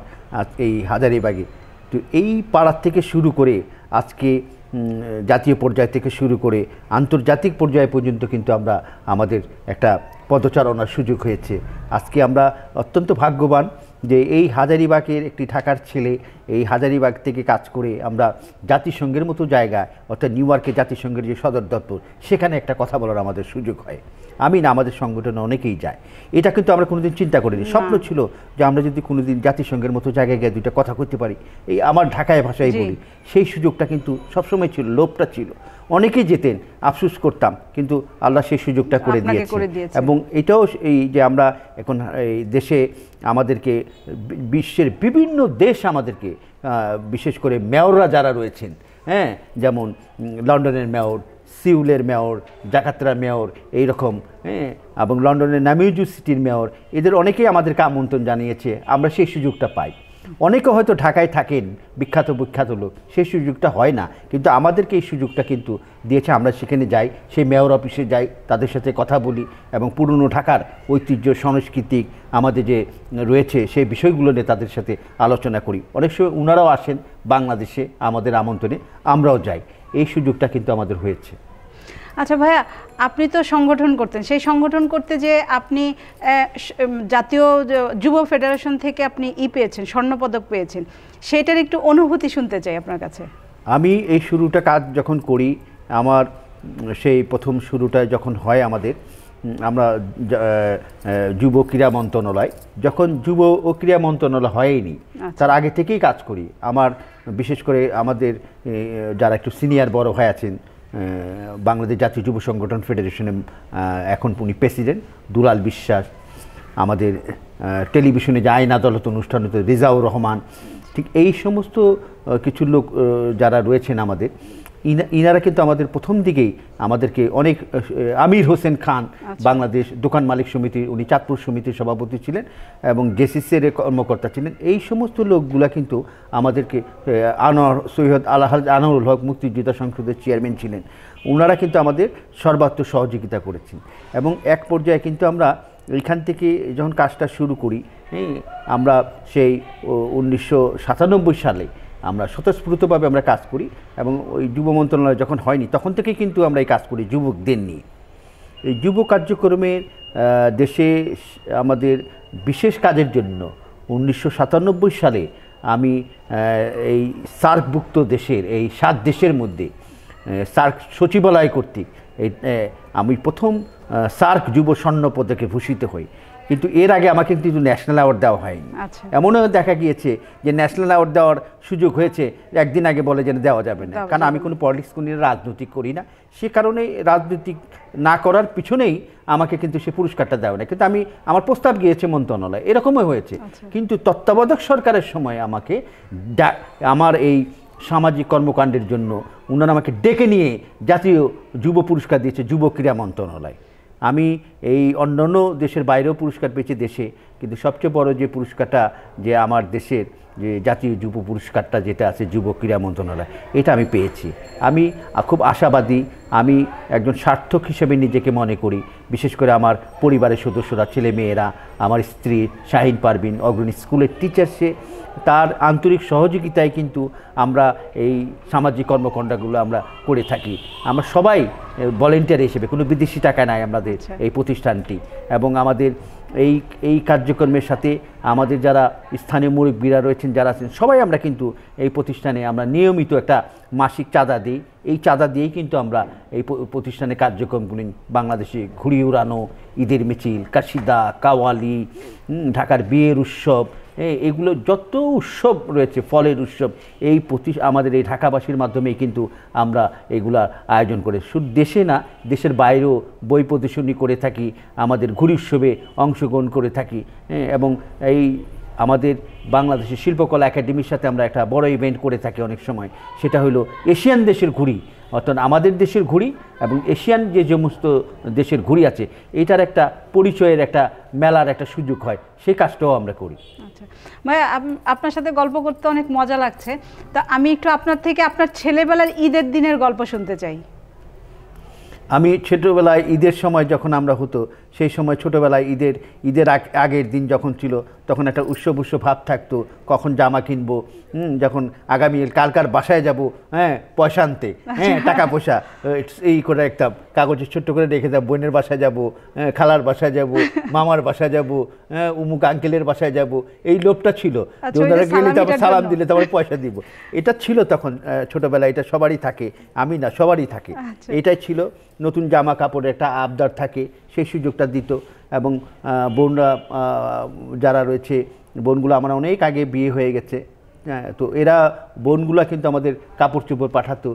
এই হাজারীবাগে। তো এই পাড়ার থেকে শুরু করে আজকে জাতীয় পর্যায় থেকে শুরু করে আন্তর্জাতিক পর্যায় পর্যন্ত কিন্তু আমরা আমাদের একটা পদচারণার সুযোগ হয়েছে। আজকে আমরা অত্যন্ত ভাগ্যবান যে এই হাজারীবাগের একটি ঢাকার ছেলে এই হাজারীবাগ থেকে কাজ করে আমরা জাতিসংঘের মতো জায়গায়, অর্থাৎ নিউ ইয়র্কে জাতিসংঘের যে সদর দপ্তর, সেখানে একটা কথা বলার আমাদের সুযোগ হয়। আমি না, আমাদের সংগঠনে অনেকেই যায়। এটা কিন্তু আমরা কোনোদিন চিন্তা করিনি। স্বপ্ন ছিল যে আমরা যদি কোনোদিন জাতিসংঘের মতো জায়গায় গিয়ে দুইটা কথা করতে পারি, এই আমার ঢাকায় ভাষায় বলি, সেই সুযোগটা কিন্তু সবসময় ছিল, লোভটা ছিল। অনেকেই যেতেন, আফসোস করতাম, কিন্তু আল্লাহ সেই সুযোগটা করে দিয়েছে। এবং এটাও এই যে আমরা এখন এই দেশে আমাদেরকে বিশ্বের বিভিন্ন দেশ আমাদেরকে, বিশেষ করে মেয়ররা যারা রয়েছেন, হ্যাঁ, যেমন লন্ডনের মেয়র, সিউলের মেয়র, জাকার্তার মেয়র, এইরকম, হ্যাঁ, এবং লন্ডনের নামিউজু সিটির মেয়র, এদের অনেকেই আমাদেরকে আমন্ত্রণ জানিয়েছে। আমরা সেই সুযোগটা পাই। অনেকে হয়তো ঢাকায় থাকেন, বিখ্যাত লোক, সেই সুযোগটা হয় না, কিন্তু আমাদেরকে এই সুযোগটা কিন্তু দিয়েছে। আমরা সেখানে যাই, সেই মেয়র অফিসে যাই, তাদের সাথে কথা বলি এবং পুরনো ঢাকার ঐতিহ্য, সাংস্কৃতিক আমাদের যে রয়েছে সেই বিষয়গুলো নিয়ে তাদের সাথে আলোচনা করি। অনেক সময় ওনারাও আসেন বাংলাদেশে আমাদের আমন্ত্রণে, আমরাও যাই। এই সুযোগটা কিন্তু আমাদের হয়েছে। আচ্ছা ভাইয়া, আপনি তো সংগঠন করতেন, সেই সংগঠন করতে যে আপনি জাতীয় যুব ফেডারেশন থেকে আপনি পেয়েছেন, স্বর্ণপদক পেয়েছেন, সেটার একটু অনুভূতি শুনতে চাই আপনার কাছে। আমি এই শুরুটা কাজ যখন করি, আমার সেই প্রথম শুরুটা যখন হয় আমাদের, আমরা যুব ক্রীড়া মন্ত্রণালয়, যখন যুব ও ক্রীড়া মন্ত্রণালয় হয়নি, তার আগে থেকেই কাজ করি। আমার বিশেষ করে আমাদের যারা একটু সিনিয়র বড় হয়ে আছেন, বাংলাদেশ জাতীয় যুব সংগঠন ফেডারেশনে এখন উনি প্রেসিডেন্ট দুলাল বিশ্বাস, আমাদের টেলিভিশনে যে আইন আদালত অনুষ্ঠান হতো রেজাউর রহমান, ঠিক এই সমস্ত কিছু লোক যারা রয়েছেন আমাদের, ইনারা কিন্তু আমাদের প্রথম দিকেই আমাদেরকে অনেক, আমির হোসেন খান বাংলাদেশ দোকান মালিক সমিতির, উনি চাঁদপুর সমিতির সভাপতি ছিলেন এবং জেসিসির কর্মকর্তা ছিলেন। এই সমস্ত লোকগুলা কিন্তু আমাদেরকে, আনোয়ার সৈয়দ আনোয়ারুল হক মুক্তিযোদ্ধা সংসদের চেয়ারম্যান ছিলেন, ওনারা কিন্তু আমাদের সর্বাত্মক সহযোগিতা করেছেন। এবং এক পর্যায়ে কিন্তু আমরা এইখান থেকে যখন কাজটা শুরু করি, আমরা সেই 1997 সালে আমরা স্বতঃস্ফূর্তভাবে আমরা কাজ করি এবং ওই যুব মন্ত্রণালয় যখন হয়নি তখন থেকেই কিন্তু আমরা এই কাজ করি যুবকদের নিয়ে। এই যুব কার্যক্রমের দেশে আমাদের বিশেষ কাজের জন্য 1997 সালে আমি এই সার্কভুক্ত দেশের এই 7 দেশের মধ্যে সার্ক সচিবালয় কর্তৃক আমি প্রথম সার্ক যুব স্বর্ণ পদকে ভূষিত হই। কিন্তু এর আগে আমাকে কিন্তু ন্যাশনাল অ্যাওয়ার্ড দেওয়া হয়নি। এমনও দেখা গিয়েছে যে ন্যাশনাল অ্যাওয়ার্ড দেওয়ার সুযোগ হয়েছে, একদিন আগে বলে যে দেওয়া যাবে না, কারণ আমি কোনো পলিটিক্স করি না, রাজনৈতিক করি না। সে কারণে রাজনৈতিক না করার পিছনেই আমাকে কিন্তু সে পুরস্কারটা দেওয়া না। কিন্তু আমি, আমার প্রস্তাব গিয়েছে মন্ত্রণালয়, এরকমই হয়েছে। কিন্তু তত্ত্বাবধায়ক সরকারের সময় আমাকে আমার এই সামাজিক কর্মকাণ্ডের জন্য ওনারা আমাকে ডেকে নিয়ে জাতীয় যুব পুরস্কার দিয়েছে যুব ক্রীড়া মন্ত্রণালয়। আমি এই অন্যান্য দেশের বাইরেও পুরস্কার পেয়েছি দেশে, কিন্তু সবচেয়ে বড় যে পুরস্কারটা যে আমার দেশের যে জাতীয় যুব পুরস্কারটা যেটা আছে যুব ক্রীড়া মন্ত্রণালয়, এটা আমি পেয়েছি। আমি খুব আশাবাদী, আমি একজন সার্থক হিসেবে নিজেকে মনে করি। বিশেষ করে আমার পরিবারের সদস্যরা, ছেলে মেয়েরা, আমার স্ত্রী শাহিন পারভিন অগ্রণী স্কুলের টিচার, সে তার আন্তরিক সহযোগিতায় কিন্তু আমরা এই সামাজিক কর্মকাণ্ডগুলো আমরা করে থাকি। আমরা সবাই ভলেন্টিয়ার হিসেবে, কোনো বিদেশি টাকা নাই আমাদের এই প্রতিষ্ঠানটি, এবং আমাদের এই কার্যক্রমের সাথে আমাদের যারা স্থানীয় মুরব্বীরা রয়েছেন, যারা আছেন, সবাই আমরা কিন্তু এই প্রতিষ্ঠানে আমরা নিয়মিত একটা মাসিক চাঁদা দিই। এই চাঁদা দিয়েই কিন্তু আমরা এই প্রতিষ্ঠানের কার্যক্রমগুলি বাংলাদেশে ঘুড়ি উড়ানো, ঈদের মিছিল, কাশিদা, কাওয়ালি, ঢাকার বিয়ের উৎসব, এগুলো যত উৎসব রয়েছে, ফলের উৎসব, এই আমাদের এই ঢাকাবাসীর মাধ্যমেই কিন্তু আমরা এগুলা আয়োজন করে, শুধু দেশে না দেশের বাইরেও বই প্রদর্শনী করে থাকি, আমাদের ঘুড়ি উৎসবে অংশগ্রহণ করে থাকি। এবং এই আমাদের বাংলাদেশের শিল্পকলা একাডেমির সাথে আমরা একটা বড় ইভেন্ট করে থাকি অনেক সময়, সেটা হলো এশিয়ান দেশের ঘুড়ি, অর্থাৎ আমাদের দেশের ঘুড়ি এবং এশিয়ান যে সমস্ত দেশের ঘুড়ি আছে, এটার একটা পরিচয়ের একটা মেলার একটা সুযোগ হয়, সেই কাজটাও আমরা করি। আচ্ছা ভাইয়া, আপনার সাথে গল্প করতে অনেক মজা লাগছে, তা আমি একটু আপনার থেকে আপনার ছেলেবেলার ঈদের দিনের গল্প শুনতে চাই। আমি ছোটোবেলায় ঈদের সময় যখন আমরা হতো, সেই সময় ছোটোবেলায় ঈদের আগের দিন যখন ছিল, তখন একটা উৎসব ভাব থাকতো, কখন জামা কিনবো, যখন আগামী কার বাসায় যাব, পয়সা আনতে, টাকা পয়সা এই করে একটা কাগজে ছোট্ট করে রেখে যাব, বোনের বাসায় যাব, খালার বাসায় যাব, মামার বাসায় যাব, উমুক আঙ্কেলের বাসায় যাব, এই লোভটা ছিল। ওনারা গেলে তারপর সালাম দিলে তারপর পয়সা দিব, এটা ছিল তখন ছোটোবেলায়। এটা সবারই থাকে, আমি না, সবারই থাকে, এটাই ছিল। নতুন জামা কাপড়ের একটা আবদার থাকে, সেই সুযোগটা দিত। এবং বোনরা যারা রয়েছে, বোনগুলো আমার অনেক আগে বিয়ে হয়ে গেছে, তো এরা বোনগুলো কিন্তু আমাদের কাপড় চোপড় পাঠাতো,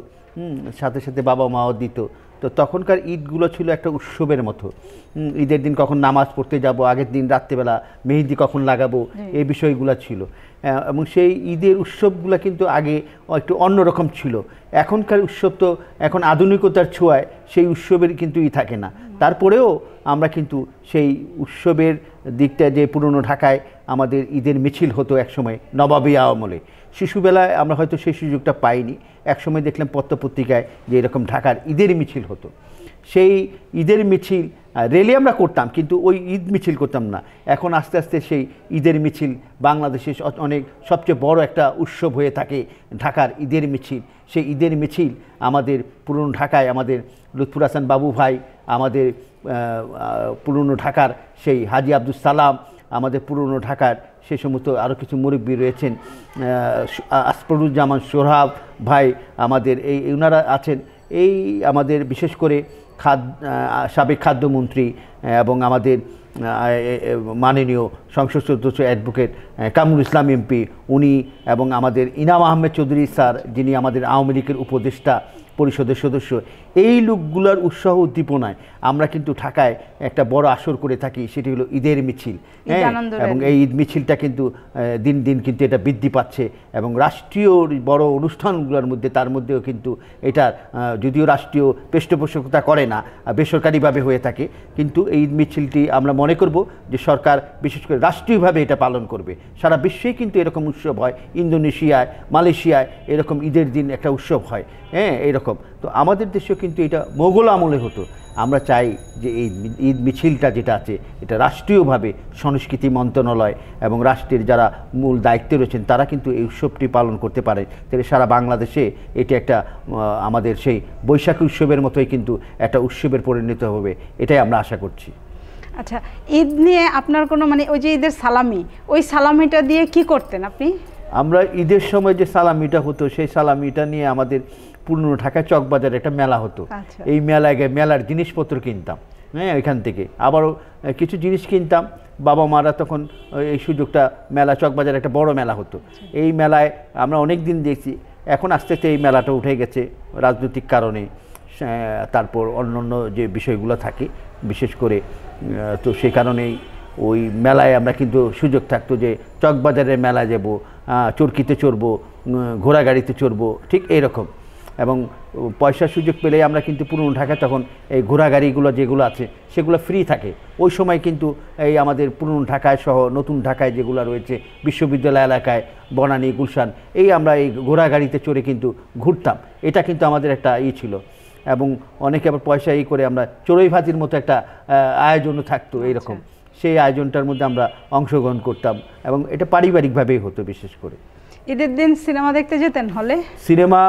সাথে সাথে বাবা মাও দিত। তো তখনকার ঈদগুলো ছিল একটা উৎসবের মতো। ঈদের দিন কখন নামাজ পড়তে যাব, আগের দিন রাত্রেবেলা মেহেন্দি কখন লাগাবো, এই বিষয়গুলো ছিল। এবং সেই ঈদের উৎসবগুলো কিন্তু আগে একটু অন্যরকম ছিল। এখনকার উৎসব তো এখন আধুনিকতার ছোঁয়ায় সেই উৎসবের কিন্তু থাকে না। তারপরেও আমরা কিন্তু সেই উৎসবের দিকটা, যে পুরনো ঢাকায় আমাদের ঈদের মিছিল হতো একসময় নবাবী আমলে, শিশুবেলায় আমরা হয়তো সেই সুযোগটা পাইনি। একসময় দেখলাম পত্রপত্রিকায় যে এরকম ঢাকার ঈদের মিছিল হতো। সেই ঈদের মিছিল রেলি আমরা করতাম, কিন্তু ওই ঈদ মিছিল করতাম না। এখন আস্তে আস্তে সেই ঈদের মিছিল বাংলাদেশের অনেক সবচেয়ে বড় একটা উৎসব হয়ে থাকে ঢাকার ঈদের মিছিল। সেই ঈদের মিছিল আমাদের পুরনো ঢাকায় আমাদের লুৎফুর হাসান বাবু ভাই, আমাদের পুরনো ঢাকার সেই হাজি আব্দুল সালাম, আমাদের পুরনো ঢাকার সে সমস্ত আরও কিছু মুরব্বী রয়েছেন, আসফরুজ্জামান সোহরাব ভাই, আমাদের ওনারা আছেন। এই আমাদের বিশেষ করে সাবেক খাদ্যমন্ত্রী এবং আমাদের মাননীয় সংসদ সদস্য অ্যাডভোকেট কামরুল ইসলাম এমপি, উনি, এবং আমাদের ইনাম আহমেদ চৌধুরী স্যার, যিনি আমাদের আওয়ামী লীগের উপদেষ্টা পরিষদের সদস্য, এই লোকগুলোর উৎসাহ উদ্দীপনায় আমরা কিন্তু ঢাকায় একটা বড় আসর করে থাকি, সেটি হলো ঈদের মিছিল। এবং এই ঈদ মিছিলটা কিন্তু দিন দিন কিন্তু এটা বৃদ্ধি পাচ্ছে, এবং রাষ্ট্রীয় বড় অনুষ্ঠানগুলোর মধ্যে, তার মধ্যেও কিন্তু এটা যদিও রাষ্ট্রীয় পৃষ্ঠপোষকতা করে না, বেসরকারিভাবে হয়ে থাকে, কিন্তু এই ঈদ মিছিলটি আমরা মনে করব যে সরকার বিশেষ করে রাষ্ট্রীয়ভাবে এটা পালন করবে। সারা বিশ্বেই কিন্তু এরকম উৎসব হয়, ইন্দোনেশিয়ায়, মালয়েশিয়ায় এরকম ঈদের দিন একটা উৎসব হয়, এরকম। তো আমাদের দেশেও কিন্তু এটা মোগল আমলে হতো। আমরা চাই যে এই ঈদ মিছিলটা যেটা আছে, এটা রাষ্ট্রীয়ভাবে সংস্কৃতি মন্ত্রণালয় এবং রাষ্ট্রের যারা মূল দায়িত্বে রয়েছেন, তারা কিন্তু এই উৎসবটি পালন করতে পারে। তাহলে সারা বাংলাদেশে এটি একটা আমাদের সেই বৈশাখী উৎসবের মতোই কিন্তু একটা উৎসবের পরিণত হবে, এটাই আমরা আশা করছি। আচ্ছা, ঈদ নিয়ে আপনার কোনো ওই যে ঈদের সালামি, ওই সালামিটা দিয়ে কি করতেন আপনি? আমরা ঈদের সময় যে সালামিটা হতো, সেই সালামিটা নিয়ে আমাদের পুরনো ঢাকা চকবাজারে একটা মেলা হতো। এই মেলায় গিয়ে মেলার জিনিসপত্র কিনতাম, এখান থেকে আবারও কিছু জিনিস কিনতাম। বাবা মারা তখন এই সুযোগটা, মেলা চকবাজারে একটা বড় মেলা হতো, এই মেলায় আমরা অনেক দিন দেখছি। এখন আস্তে আস্তে এই মেলাটা উঠে গেছে রাজনৈতিক কারণে, তারপর অন্যান্য যে বিষয়গুলো থাকে বিশেষ করে, তো সেই কারণেই ওই মেলায় আমরা কিন্তু সুযোগ থাকতো যে চকবাজারের মেলায় যাব, চরকিতে চড়বো, ঘোড়া গাড়িতে চড়বো, ঠিক এইরকম। এবং পয়সার সুযোগ পেলেই আমরা কিন্তু পুরনো ঢাকায় তখন এই ঘোড়া গাড়িগুলো যেগুলো আছে সেগুলো ফ্রি থাকে। ওই সময় কিন্তু এই আমাদের পুরনো ঢাকায় সহ নতুন ঢাকায় যেগুলো রয়েছে বিশ্ববিদ্যালয় এলাকায়, বনানী, গুলশান, এই আমরা এই ঘোড়া গাড়িতে চড়ে কিন্তু ঘুরতাম। এটা কিন্তু আমাদের একটা ছিল। এবং অনেকে আবার পয়সা করে আমরা চড়ুই ভাতির মতো একটা আয়োজনও থাকতো এইরকম। সেই আয়োজনটার মধ্যে আমরা অংশগ্রহণ করতাম এবং এটা পারিবারিকভাবেই হতো। বিশেষ করে ঈদের দিন সিনেমা দেখতে যেতেন হলে? সিনেমা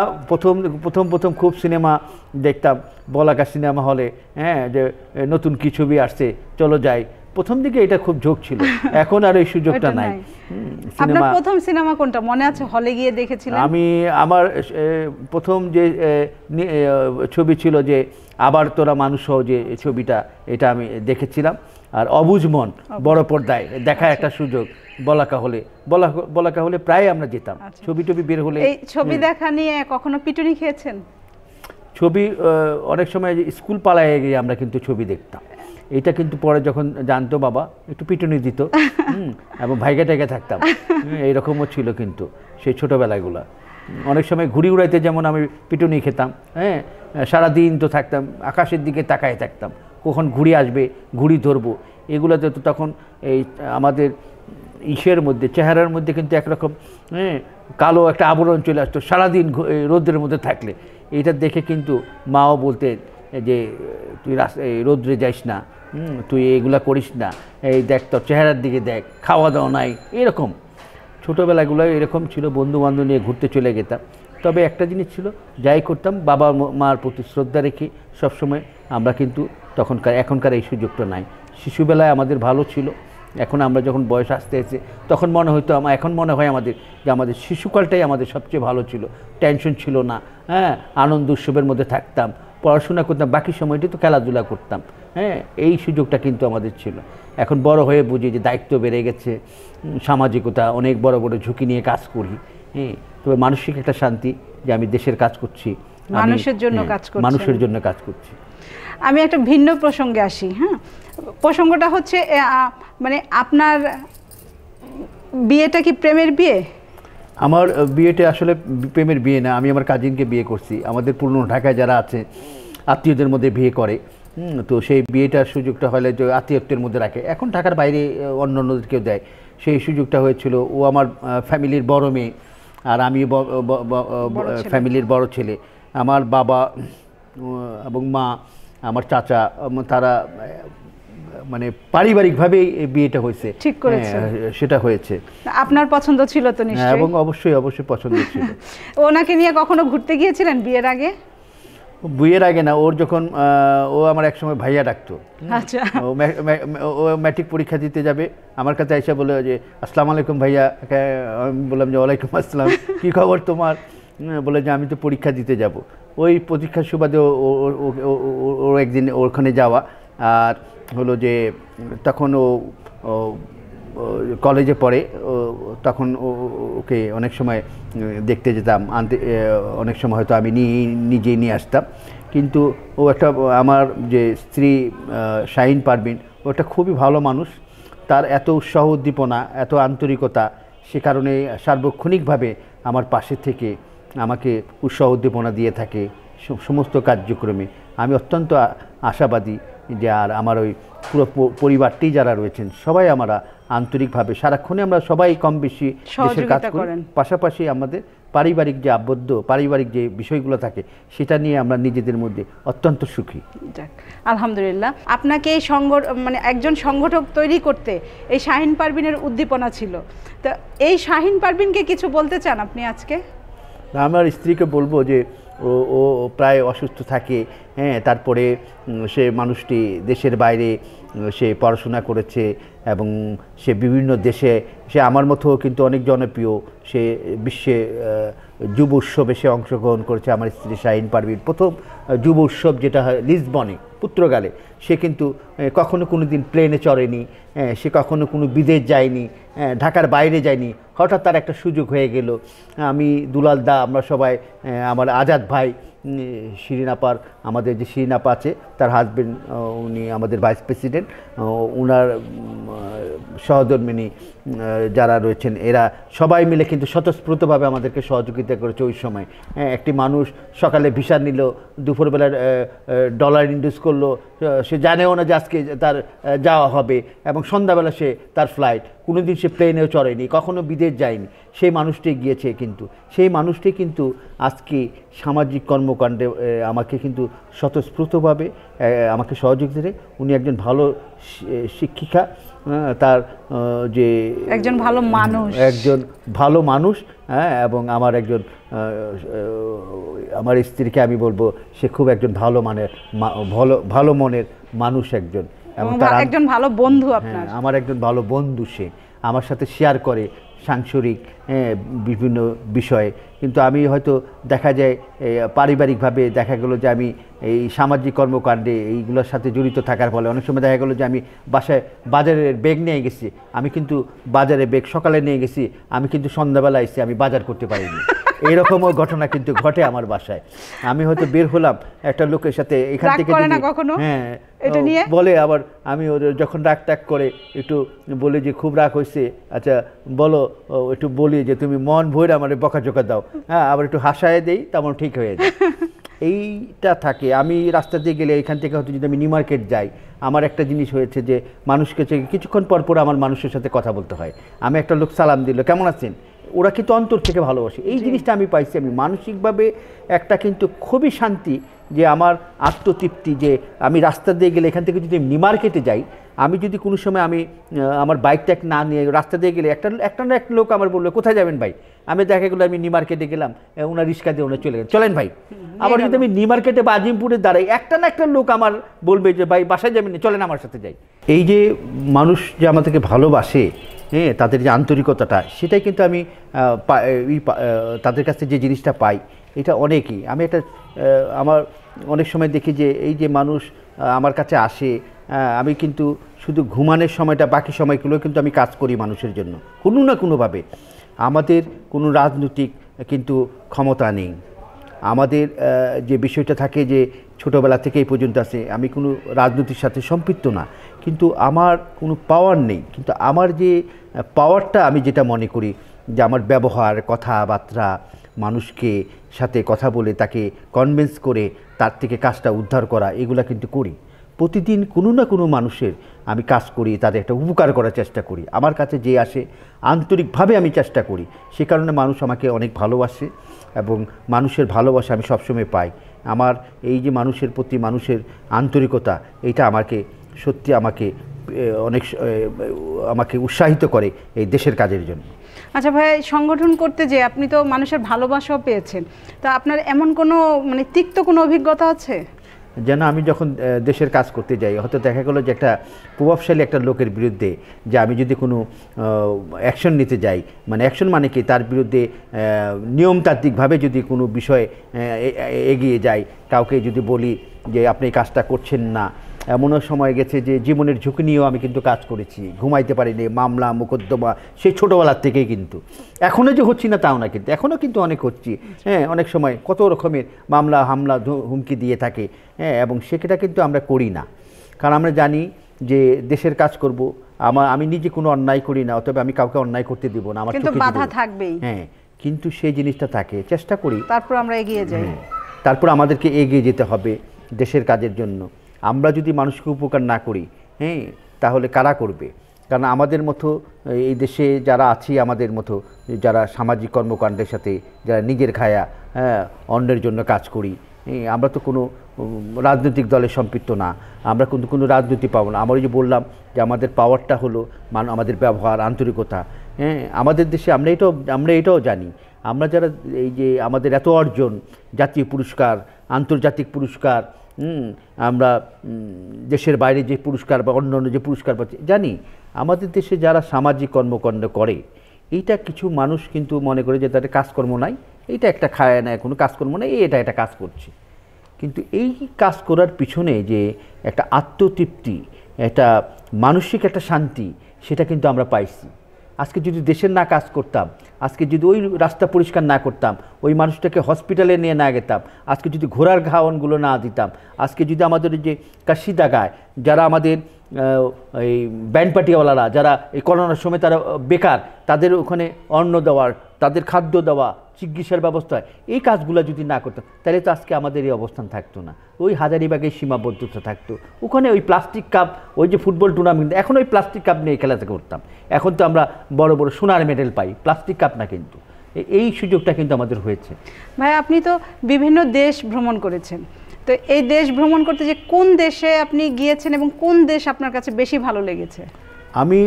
প্রথম খুব সিনেমা দেখতাম বলাকা সিনেমা হলে, হ্যাঁ, যে নতুন কি ছবি আসছে চলো যাই। প্রথম দিকে এটা খুব ঝোঁক ছিল, এখন আর এই সুযোগটা নাই। আপনার প্রথম সিনেমা কোনটা মনে আছে হলে গিয়ে দেখেছিলেন? আমার প্রথম যে ছবি ছিল যে আবার তোরা মানুষ হও, যে ছবিটা, এটা আমি দেখেছিলাম। আর অবুঝ মন বড় পর্দায় দেখা একটা সুযোগ বলাকা হলে প্রায় আমরা যেতাম। ছবি টবি বের হলে। এই ছবি দেখা নিয়ে কখনো পিটুনি খেয়েছেন? ছবি অনেক সময় স্কুল পালায় গিয়ে আমরা কিন্তু ছবি দেখতাম। এটা কিন্তু পরে যখন জানতো বাবা একটু পিটুনি দিত এবং ভাইগা টাইগা থাকতাম। এইরকমও ছিল কিন্তু সেই ছোটোবেলাগুলো। অনেক সময় ঘুড়ি উড়াইতে যেমন আমি পিটুনি খেতাম, হ্যাঁ, সারাদিন তো থাকতাম আকাশের দিকে তাকায় থাকতাম, কখন ঘুড়ি আসবে, ঘুড়ি ধরবো। এগুলোতে তো তখন এই আমাদের ইসের মধ্যে, চেহারার মধ্যে কিন্তু একরকম কালো একটা আবরণ চলে আসতো সারাদিন রোদ্রের মধ্যে থাকলে। এইটা দেখে কিন্তু মাও বলতেন যে তুই রোদ্রে যাইস না, তুই এগুলা করিস না, এই দেখ তোর চেহারার দিকে দেখ, খাওয়া দাওয়া নাই। এরকম ছোটোবেলাগুলো এরকম ছিল। বন্ধুবান্ধব নিয়ে ঘুরতে চলে যেতাম। তবে একটা জিনিস ছিল, যাই করতাম বাবা মার প্রতি শ্রদ্ধা রেখে সবসময় আমরা কিন্তু এখনকার এই সুযোগটা নাই। শিশুবেলায় আমাদের ভালো ছিল। এখন আমরা যখন বয়স আসতে এসে তখন মনে হয়তো এখন মনে হয় আমাদের যে আমাদের শিশুকালটাই আমাদের সবচেয়ে ভালো ছিল। টেনশন ছিল না, হ্যাঁ, আনন্দ উৎসবের মধ্যে থাকতাম, পড়াশোনা করতাম, বাকি সময়টি তো খেলাধুলা করতাম। হ্যাঁ, এই সুযোগটা কিন্তু আমাদের ছিল। এখন বড় হয়ে বুঝি যে দায়িত্ব বেড়ে গেছে, সামাজিকতা, অনেক বড় বড় ঝুঁকি নিয়ে কাজ করি। হ্যাঁ, তবে মানসিক একটা শান্তি যে আমি দেশের কাজ করছি, মানুষের জন্য কাজ করছি। আমি একটা ভিন্ন প্রসঙ্গে আসি। হ্যাঁ, প্রসঙ্গটা হচ্ছে মানে আপনার বিয়েটা কি প্রেমের বিয়ে? আমার বিয়েটা আসলে প্রেমের বিয়ে না, আমি আমার কাজিনকে বিয়ে করছি। আমাদের পুরনো ঢাকায় যারা আছে আত্মীয়দের মধ্যে বিয়ে করে, তো সেই বিয়েটার সুযোগটা হলে যে আত্মীয়ত্বের মধ্যে রাখে, এখন ঢাকার বাইরে অন্যদেরকেও দেয়। সেই সুযোগটা হয়েছিল। ও আমার ফ্যামিলির বড় মেয়ে আর আমি ফ্যামিলির বড় ছেলে। আমার বাবা এবং মা, আমার চাচা, তারা মানে পারিবারিকভাবেই বিয়েটা হয়েছে, ঠিক করেছে, সেটা হয়েছে। আপনার পছন্দ ছিল তো নিশ্চয়ই? এবং অবশ্যই পছন্দ ছিল। ওনাকে নিয়ে কখনো ঘুরতে গিয়েছিলেন বিয়ের আগে? বিয়ের আগে না, ওর যখন ও আমার একসময় ভাইয়া ডাকতো। আচ্ছা, ও ম্যাট্রিক পরীক্ষা দিতে যাবে, আমার কাছে এসে বলে যে আসসালামু আলাইকুম ভাইয়া। আমি বললাম যে ওয়ালাইকুম আসসালাম, কী খবর তোমার? বলে যে আমি তো পরীক্ষা দিতে যাব। ওই পরীক্ষার সুবাদে ও একদিন ওখানে যাওয়া। আর হলো যে তখন ও কলেজে পড়ে, তখন ওকে অনেক সময় দেখতে যেতাম, অনেক সময় হয়তো আমি নিজেই নিয়ে আসতাম। কিন্তু ও একটা, আমার যে স্ত্রী শাহিন পারভিন, ও একটা খুবই ভালো মানুষ। তার এত উৎসাহ উদ্দীপনা, এত আন্তরিকতা, সে কারণে সার্বক্ষণিকভাবে আমার পাশে থেকে আমাকে উৎসাহ উদ্দীপনা দিয়ে থাকে সমস্ত কার্যক্রমে। আমি অত্যন্ত আশাবাদী যে আর আমার ওই পুরো পরিবারটি যারা রয়েছেন সবাই আমরা আন্তরিকভাবে সারাক্ষণে আমরা সবাই কম বেশি দেশের কাজ করি। পাশাপাশি আমাদের পারিবারিক যে পারিবারিক যে বিষয়গুলো থাকে সেটা নিয়ে আমরা নিজেদের মধ্যে অত্যন্ত সুখী। আলহামদুলিল্লাহ। আপনাকে এই মানে একজন সংগঠক তৈরি করতে এই শাহিন পারভিনের উদ্দীপনা ছিল। তো এই শাহিন পারভিনকে কিছু বলতে চান আপনি আজকে? আমার স্ত্রীকে বলবো যে ও প্রায় অসুস্থ থাকে, হ্যাঁ, তারপরে সে মানুষটি দেশের বাইরে সে পড়াশোনা করেছে এবং সে বিভিন্ন দেশে, সে আমার মতো কিন্তু অনেক জনপ্রিয়। সে বিশ্বে যুব উৎসবে সে অংশগ্রহণ করেছে। আমার স্ত্রী শাহিন পারভিন প্রথম যুব উৎসব যেটা হয় লিসবনে, পুর্তগালে, সে কিন্তু কখনো কোনো দিন প্লেনে চড়েনি, সে কখনো কোনো বিদেশ যায়নি, ঢাকার বাইরে যায়নি। হঠাৎ তার একটা সুযোগ হয়ে গেল। আমি দুলাল দা, আমরা সবাই, আমার আজাদ ভাই, শিরিন আপার, আমাদের যে শিরিন আপা আছে তার হাজবেন্ড, উনি আমাদের ভাইস প্রেসিডেন্ট, ওনার সহধর্মিনী যারা রয়েছেন এরা সবাই মিলে কিন্তু স্বতঃস্ফূর্তভাবে আমাদেরকে সহযোগিতা করেছে ওই সময়। একটি মানুষ সকালে ভিসা নিল, দুপুরবেলা ডলার ইনডিউস করলো, সে জানেও না যে আজকে তার যাওয়া হবে, এবং সন্ধ্যাবেলা সে তার ফ্লাইট, কোনোদিন সে প্লেনেও চড়েনি, কখনো বিদেশ যায়নি, সেই মানুষটি গিয়েছে। কিন্তু সেই মানুষটি কিন্তু আজকে সামাজিক কর্মকাণ্ডে আমাকে কিন্তু স্বতঃস্ফূর্তভাবে আমাকে সহযোগিতা করে। উনি একজন ভালো শিক্ষিকা, তার যে একজন ভালো মানুষ, হ্যাঁ, এবং আমার একজন আমার স্ত্রীকে আমি বলবো সে খুব একজন ভালো ভালো মনের মানুষ একজন, এবং তার একজন ভালো বন্ধু আপনার। আমার একজন ভালো বন্ধু, সে আমার সাথে শেয়ার করে সাংসারিক বিভিন্ন বিষয়ে। কিন্তু আমি হয়তো দেখা যায় পারিবারিকভাবে দেখা গেলো যে আমি এই সামাজিক কর্মকাণ্ডে এইগুলোর সাথে জড়িত থাকার ফলে অনেক সময় দেখা গেলো যে আমি বাসায় বাজারের ব্যাগ নিয়ে গেছি, আমি কিন্তু বাজারে ব্যাগ সকালে নিয়ে গেছি, আমি কিন্তু সন্ধ্যাবেলা এসে আমি বাজার করতে পারিনি। এইরকমও ঘটনা কিন্তু ঘটে আমার বাসায়। আমি হয়তো বের হলাম একটা লোকের সাথে, এখান থেকে হ্যাঁ বলে, আবার আমি যখন রাগ টাগ করে একটু বলি যে খুব রাগ হয়েছে, আচ্ছা বলো, একটু বলি যে তুমি মন ভরে আমার বকাঝোকা দাও, হ্যাঁ, আবার একটু হাসায় দেই, তেমন ঠিক হয়ে যায়। এইটা থাকে। আমি রাস্তা দিয়ে গেলে এখান থেকে হয়তো যদি আমি নিউ মার্কেট যাই, আমার একটা জিনিস হয়েছে যে মানুষকে কিছুক্ষণ পর পর আমার মানুষের সাথে কথা বলতে হয়। আমি একটা লোক সালাম দিল, কেমন আছেন, ওরা কিন্তু অন্তর থেকে ভালোবাসে। এই জিনিসটা আমি পাইছি। আমি মানসিকভাবে একটা কিন্তু খুবই শান্তি, যে আমার আত্মতৃপ্তি, যে আমি রাস্তা দিয়ে গেলে এখান থেকে যদি নিউ মার্কেটে যাই, আমি যদি কোনো সময় আমি আমার বাইকটা না নিয়ে রাস্তা দিয়ে গেলে একটা লোক আমার বললো কোথায় যাবেন ভাই, আমি দেখা গেলো আমি নিউ মার্কেটে গেলাম, ওনার রিক্সা দিয়ে ওনার চলে গেলেন, চলেন ভাই। আবার যদি আমি নিউ মার্কেটে বা আজিমপুরে দাঁড়াই, একটা লোক আমার বলবে যে ভাই বাসায় যাবেন, চলেন আমার সাথে যাই। এই যে মানুষ যে আমাদেরকে ভালোবাসে, হ্যাঁ, তাদের যে আন্তরিকতাটা, সেটাই কিন্তু আমি তাদের কাছে যে জিনিসটা পাই, এটা অনেকই। আমি একটা আমার অনেক সময় দেখি যে এই যে মানুষ আমার কাছে আসে, আমি কিন্তু শুধু ঘুমানোর সময়টা, বাকি সময়গুলো কিন্তু আমি কাজ করি মানুষের জন্য কোনো না কোনোভাবে। আমাদের কোনো রাজনৈতিক কিন্তু ক্ষমতা নেই। আমাদের যে বিষয়টা থাকে যে ছোটোবেলা থেকে এই পর্যন্ত আছে, আমি কোনো রাজনীতির সাথে সম্পৃক্ত না, কিন্তু আমার কোনো পাওয়ার নেই। কিন্তু আমার যে পাওয়ারটা, আমি যেটা মনে করি যে আমার ব্যবহার, কথাবার্তা, মানুষকে সাথে কথা বলে তাকে কনভিন্স করে তার থেকে কাজটা উদ্ধার করা, এগুলা কিন্তু করি। প্রতিদিন কোনো না কোনো মানুষের আমি কাজ করি, তাদের একটা উপকার করার চেষ্টা করি। আমার কাছে যে আসে আন্তরিকভাবে আমি চেষ্টা করি, সে কারণে মানুষ আমাকে অনেক ভালোবাসে, এবং মানুষের ভালোবাসা আমি সবসময় পাই। আমার এই যে মানুষের প্রতি মানুষের আন্তরিকতা, এইটা আমাকে সত্যি আমাকে উৎসাহিত করে এই দেশের কাজের জন্য। আচ্ছা ভাই, সংগঠন করতে যে আপনি তো মানুষের ভালোবাসাও পেয়েছেন, তো আপনার এমন কোনো তিক্ত কোনো অভিজ্ঞতা আছে? যেন আমি যখন দেশের কাজ করতে যাই, হয়তো দেখা গেলো যে একটা প্রভাবশালী একটা লোকের বিরুদ্ধে যে আমি যদি কোনো অ্যাকশন নিতে যাই, অ্যাকশন মানে কি, তার বিরুদ্ধে নিয়মতান্ত্রিকভাবে যদি কোনো বিষয়ে এগিয়ে যাই, কাউকে যদি বলি যে আপনি এই কাজটা করছেন না, এমনও সময় গেছে যে জীবনের ঝুঁকি নিয়েও আমি কিন্তু কাজ করেছি, ঘুমাইতে পারিনি, মামলা মোকদ্দমা সেই ছোটোবেলার থেকেই। কিন্তু এখনও যে হচ্ছি না তাও না, কিন্তু এখনও কিন্তু অনেক হচ্ছি। হ্যাঁ, অনেক সময় কত রকমের মামলা হামলা হুমকি দিয়ে থাকে। হ্যাঁ, এবং সেটা কিন্তু আমরা করি না, কারণ আমরা জানি যে দেশের কাজ করব। আমি নিজে কোনো অন্যায় করি না, অতএব আমি কাউকে অন্যায় করতে দিব না, আমার কিন্তু বাধা থাকবেই। হ্যাঁ, কিন্তু সেই জিনিসটা থাকে, চেষ্টা করি, তারপর আমরা এগিয়ে যাই। তারপর আমাদেরকে এগিয়ে যেতে হবে দেশের কাজের জন্য। আমরা যদি মানুষকে উপকার না করি, হ্যাঁ, তাহলে কারা করবে? কারণ আমাদের মতো এই দেশে যারা আছি, আমাদের মতো যারা সামাজিক কর্মকাণ্ডের সাথে যারা নিজের খায়া, হ্যাঁ, অন্যের জন্য কাজ করি, আমরা তো কোনো রাজনৈতিক দলে সম্পৃক্ত না, আমরা কিন্তু কোনো রাজনীতি পাবো না। আমরা যে বললাম যে আমাদের পাওয়ারটা হলো আমাদের ব্যবহার, আন্তরিকতা। হ্যাঁ, আমাদের দেশে আমরা এটাও জানি, আমরা যারা এই যে আমাদের এত অর্জন, জাতীয় পুরস্কার, আন্তর্জাতিক পুরস্কার, আমরা দেশের বাইরে যে পুরস্কার বা অন্য যে পুরস্কার পাচ্ছি, জানি আমাদের দেশে যারা সামাজিক কর্মকাণ্ড করে, এইটা কিছু মানুষ কিন্তু মনে করে যে তাদের কাজকর্ম নাই, এইটা একটা খায় না, কোনো কাজকর্ম নেই, এটা একটা কাজ করছে। কিন্তু এই কাজ করার পিছনে যে একটা আত্মতৃপ্তি, একটা মানসিক একটা শান্তি, সেটা কিন্তু আমরা পাইছি। আজকে যদি দেশের না কাজ করতাম, আজকে যদি ওই রাস্তা পরিষ্কার না করতাম, ওই মানুষটাকে হসপিটালে নিয়ে না যেতাম, আজকে যদি ঘোড়ার ঘাওয়ানগুলো না দিতাম, আজকে যদি আমাদের যে কাশিদা গায় যারা আমাদের এই ব্যান্ড পার্টিওয়ালারা যারা এই করোনার সময় তারা বেকার, তাদের ওখানে অন্ন দেওয়ার, তাদের খাদ্য দেওয়া, চিকিৎসার ব্যবস্থা, এই কাজগুলো যদি না করতাম তাহলে তো আজকে আমাদের এই অবস্থান থাকতো না, ওই হাজারিবাগের সীমাবদ্ধতা থাকতো। ওখানে ওই প্লাস্টিক কাপ, ওই যে ফুটবল টুর্নামেন্ট, এখন ওই প্লাস্টিক কাপ নিয়ে খেলাতে করতাম। এখন তো আমরা বড় বড় সোনার মেডেল পাই, প্লাস্টিক কাপ না। কিন্তু এই সুযোগটা কিন্তু আমাদের হয়েছে। ভাই, আপনি তো বিভিন্ন দেশ ভ্রমণ করেছেন, তো এই দেশ ভ্রমণ করতে যে কোন দেশে আপনি গিয়েছেন এবং কোন দেশ আপনার কাছে বেশি ভালো লেগেছে? আমি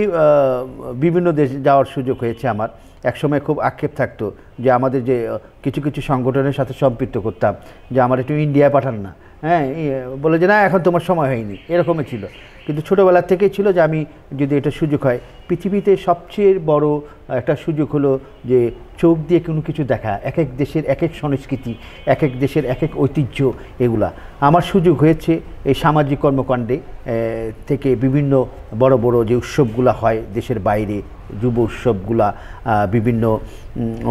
বিভিন্ন দেশে যাওয়ার সুযোগ হয়েছে। আমার একসময় খুব আক্ষেপ থাকতো যে আমাদের যে কিছু কিছু সংগঠনের সাথে সম্পৃক্ত করতাম যে আমার একটু ইন্ডিয়া পাঠান না, হ্যাঁ, বলে যে না এখন তোমার সময় হয়নি, এরকমই ছিল। কিন্তু ছোটোবেলার থেকেই ছিল যে আমি যদি এটা সুযোগ হয়, পৃথিবীতে সবচেয়ে বড় একটা সুযোগ হলো যে চোখ দিয়ে কোনো কিছু দেখা, এক এক দেশের এক এক সংস্কৃতি, এক এক দেশের এক এক ঐতিহ্য, এগুলা আমার সুযোগ হয়েছে এই সামাজিক কর্মকাণ্ডে থেকে। বিভিন্ন বড় বড় যে উৎসবগুলো হয় দেশের বাইরে, যুব উৎসবগুলা, বিভিন্ন